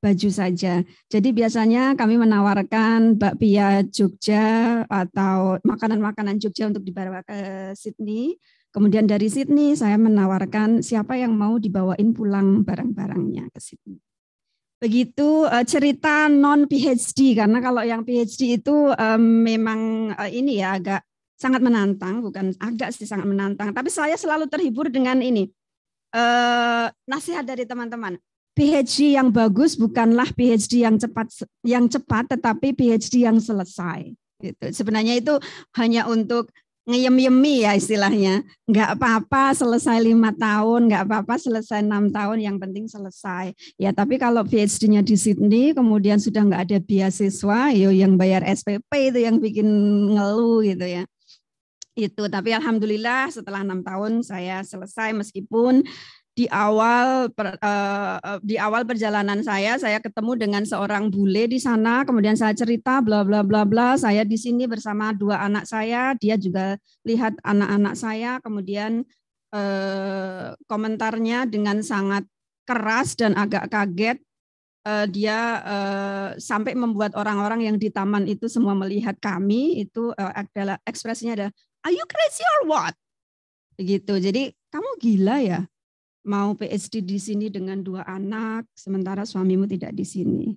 baju saja. Jadi biasanya kami menawarkan bakpia Jogja atau makanan-makanan Jogja untuk dibawa ke Sydney. Kemudian dari Sydney saya menawarkan siapa yang mau dibawain pulang barang-barangnya ke Sydney. Begitu cerita non PhD, karena kalau yang PhD itu memang ini ya agak sangat menantang, bukan agak sih sangat menantang. Tapi saya selalu terhibur dengan ini nasihat dari teman-teman. PhD yang bagus bukanlah PhD yang cepat, tetapi PhD yang selesai. Gitu. Sebenarnya itu hanya untuk ngeyem-yemi ya istilahnya, nggak apa-apa selesai 5 tahun, nggak apa-apa selesai 6 tahun, yang penting selesai. Ya tapi kalau PhD-nya di Sydney, kemudian sudah nggak ada beasiswa, yang bayar SPP itu yang bikin ngeluh gitu ya. Itu, tapi alhamdulillah setelah 6 tahun saya selesai, meskipun di awal perjalanan saya ketemu dengan seorang bule di sana, kemudian saya cerita bla bla bla bla, saya di sini bersama 2 anak saya, dia juga lihat anak-anak saya, kemudian komentarnya dengan sangat keras dan agak kaget. Dia sampai membuat orang-orang yang di taman itu semua melihat kami, itu adalah ekspresinya adalah, "Are you crazy or what?" Begitu. Jadi, "Kamu gila ya? Mau PhD di sini dengan 2 anak, sementara suamimu tidak di sini."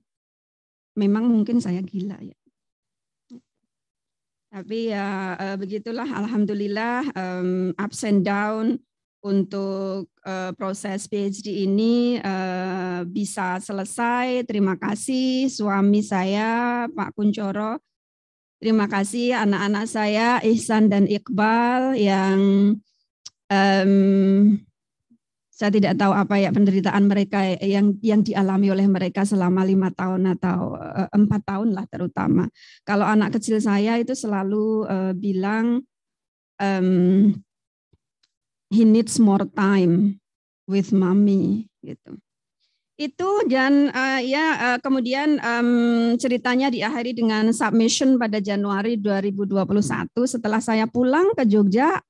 Memang mungkin saya gila ya. Tapi ya begitulah, alhamdulillah ups and down untuk proses PhD ini bisa selesai. Terima kasih suami saya, Pak Kuncoro. Terima kasih anak-anak saya, Ihsan dan Iqbal, yang saya tidak tahu apa ya penderitaan mereka yang dialami oleh mereka selama 5 tahun atau 4 tahun lah terutama. Kalau anak kecil saya itu selalu bilang, he needs more time with mommy gitu. Itu dan kemudian ceritanya diakhiri dengan submission pada Januari 2021 setelah saya pulang ke Jogja,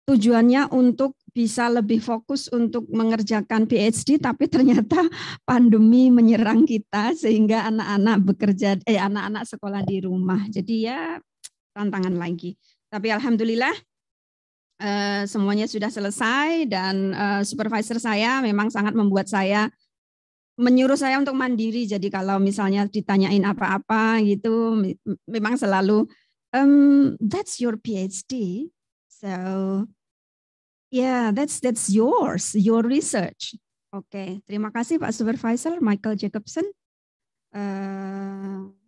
tujuannya untuk bisa lebih fokus untuk mengerjakan PhD, tapi ternyata pandemi menyerang kita sehingga anak-anak sekolah di rumah. Jadi ya tantangan lagi. Tapi alhamdulillah semuanya sudah selesai dan supervisor saya memang sangat menyuruh saya untuk mandiri. Jadi kalau misalnya ditanyain apa-apa gitu, memang selalu that's your PhD, so yeah, that's yours, your research. Oke, terima kasih Pak Supervisor Michael Jacobson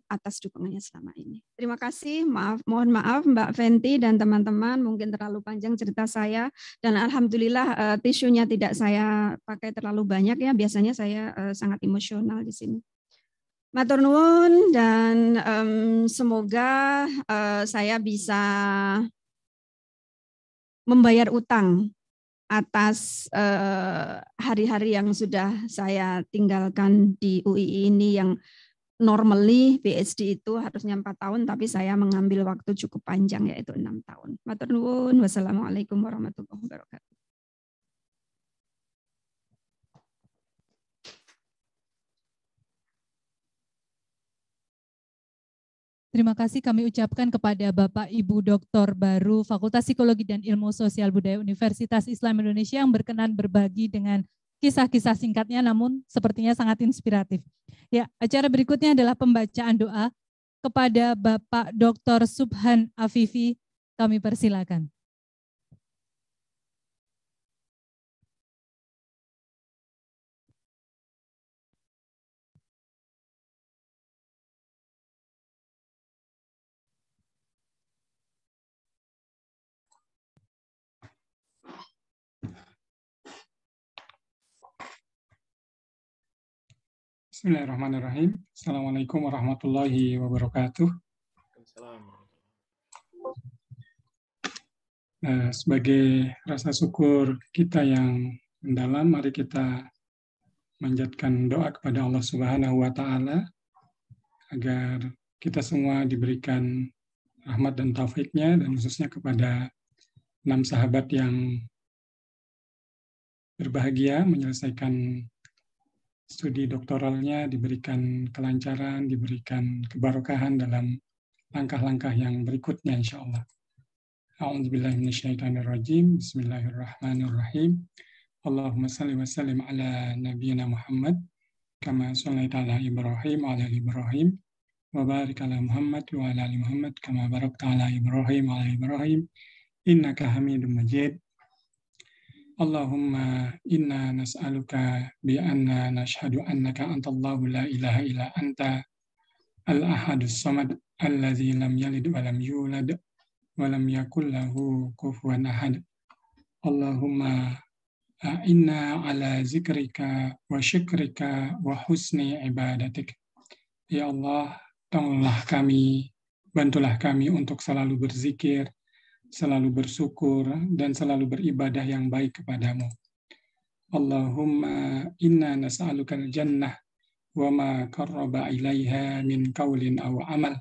atas dukungannya selama ini. Terima kasih, mohon maaf Mbak Fenty dan teman-teman, mungkin terlalu panjang cerita saya, dan alhamdulillah tisunya tidak saya pakai terlalu banyak ya, biasanya saya sangat emosional di sini. Matur nuwun, dan semoga saya bisa membayar utang atas hari-hari yang sudah saya tinggalkan di UII ini, yang normally PhD itu harusnya 4 tahun, tapi saya mengambil waktu cukup panjang, yaitu 6 tahun. Matur nuwun, wassalamualaikum warahmatullahi wabarakatuh. Terima kasih kami ucapkan kepada Bapak Ibu Doktor Baru Fakultas Psikologi dan Ilmu Sosial Budaya Universitas Islam Indonesia yang berkenan berbagi dengan kisah-kisah singkatnya namun sepertinya sangat inspiratif. Ya, acara berikutnya adalah pembacaan doa kepada Bapak Dr. Subhan Afifi. Kami persilakan. Bismillahirrahmanirrahim. Assalamualaikum warahmatullahi wabarakatuh. Sebagai rasa syukur kita yang mendalam, mari kita manjatkan doa kepada Allah Subhanahu wa Ta'ala agar kita semua diberikan rahmat dan taufiknya, dan khususnya kepada 6 sahabat yang berbahagia menyelesaikan studi doktoralnya, diberikan kelancaran, diberikan keberkahan dalam langkah-langkah yang berikutnya insyaallah. A'udzubillahi minasyaitonirrajim. Bismillahirrahmanirrahim. Allahumma shalli wa sallim ala nabiyyina Muhammad kama shallaita ala Ibrahim wa ala ali Ibrahim wa barik ala Muhammad wa ala ali Muhammad kama barakta ala Ibrahim wa ala Ibrahim innaka Hamidum Majid. Allahumma inna nas'aluka bi'anna nashhadu annaka antallahu la ilaha illa anta al-ahadus samad alladzi lam yalid wa lam yulad wa lam yakul lahu kufuwan ahad. Allahumma a'inna ala zikrika wa syukrika wa husni ibadatik. Ya Allah, tolonglah kami, bantulah kami untuk selalu berzikir selalu bersyukur, dan selalu beribadah yang baik kepadamu. Allahumma inna nas'alukal jannah wa ma qarraba ilaiha min qawlin aw amal,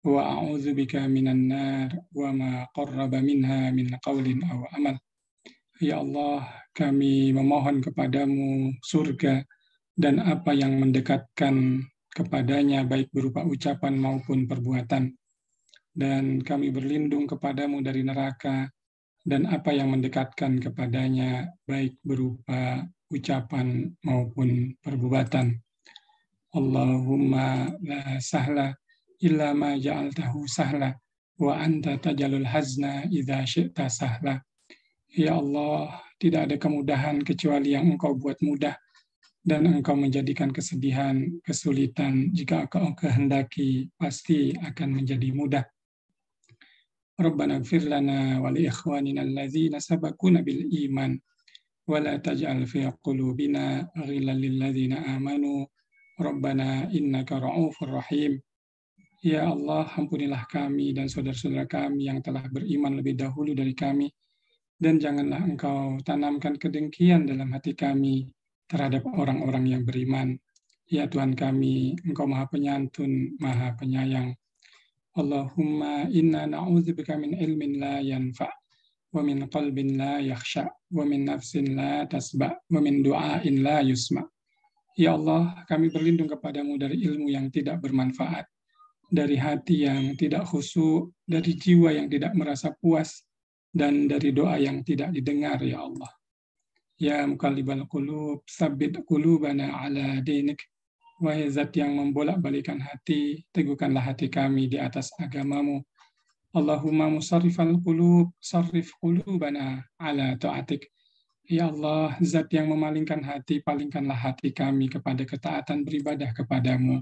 wa a'udzubika minan nar wa ma qarraba minha min qawlin aw amal. Ya Allah, kami memohon kepadamu surga dan apa yang mendekatkan kepadanya baik berupa ucapan maupun perbuatan. Dan kami berlindung kepadamu dari neraka dan apa yang mendekatkan kepadanya baik berupa ucapan maupun perbuatan. Allahumma la sahla illa ma ja'altahu sahla wa anta tajalul hazna idza syi'ta sahla. Ya Allah, tidak ada kemudahan kecuali yang Engkau buat mudah, dan Engkau menjadikan kesedihan, kesulitan jika Engkau kehendaki pasti akan menjadi mudah. Rabbana ighfir lana wa li ikhwanina allazina sabaquna bil iman wa la taj'al fi qulubina ghillan lil ladzina amanu Rabbana innaka ra'ufur rahim. Ya Allah, ampunilah kami dan saudara-saudara kami yang telah beriman lebih dahulu dari kami, dan janganlah Engkau tanamkan kedengkian dalam hati kami terhadap orang-orang yang beriman. Ya Tuhan kami, Engkau Maha Penyantun, Maha Penyayang. Allahumma inna na'udzubika min ilmin la yanfa' wa min qalbin la yakhsha' wa min nafsin la tasba' wa min du'ain la yusma'. Ya Allah, kami berlindung kepadamu dari ilmu yang tidak bermanfaat, dari hati yang tidak khusyuk, dari jiwa yang tidak merasa puas, dan dari doa yang tidak didengar, ya Allah. Ya muqallibal qulub, tsabbit qulubana ala dinik. Wahai zat yang membolak-balikan hati, teguhkanlah hati kami di atas agamamu. Allahumma musarrifal qulub, sarrif qulubana ala ta'atik. Ya Allah, zat yang memalingkan hati, palingkanlah hati kami kepada ketaatan beribadah kepadamu.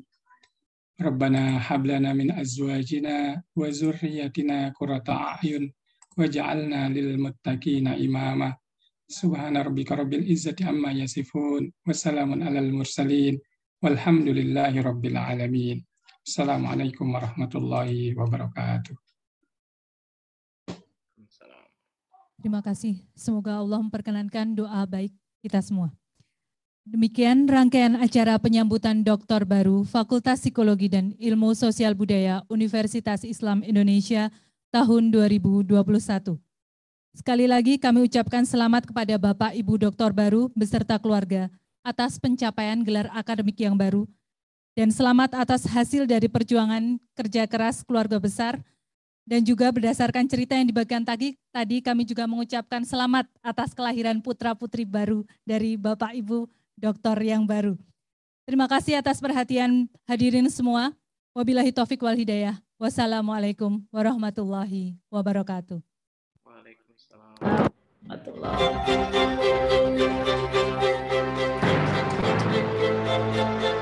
Rabbana hablana min azwajina wa zurriyatina qurrata a'yun waj'alna lil muttaqina imama. Subhana rabbika rabbil izzati amma yasifun, wassalamun alal mursalin, walhamdulillahi rabbil alamin. Assalamualaikum warahmatullahi wabarakatuh. Terima kasih. Semoga Allah memperkenankan doa baik kita semua. Demikian rangkaian acara penyambutan Doktor baru Fakultas Psikologi dan Ilmu Sosial Budaya Universitas Islam Indonesia tahun 2021. Sekali lagi kami ucapkan selamat kepada Bapak Ibu Doktor baru beserta keluarga atas pencapaian gelar akademik yang baru, dan selamat atas hasil dari perjuangan kerja keras keluarga besar. Dan juga berdasarkan cerita yang dibagikan tadi kami juga mengucapkan selamat atas kelahiran putra-putri baru dari Bapak Ibu Doktor yang baru. Terima kasih atas perhatian hadirin semua. Wabillahi taufik wal hidayah. Wassalamualaikum warahmatullahi wabarakatuh. Waalaikumsalam warahmatullahi wabarakatuh.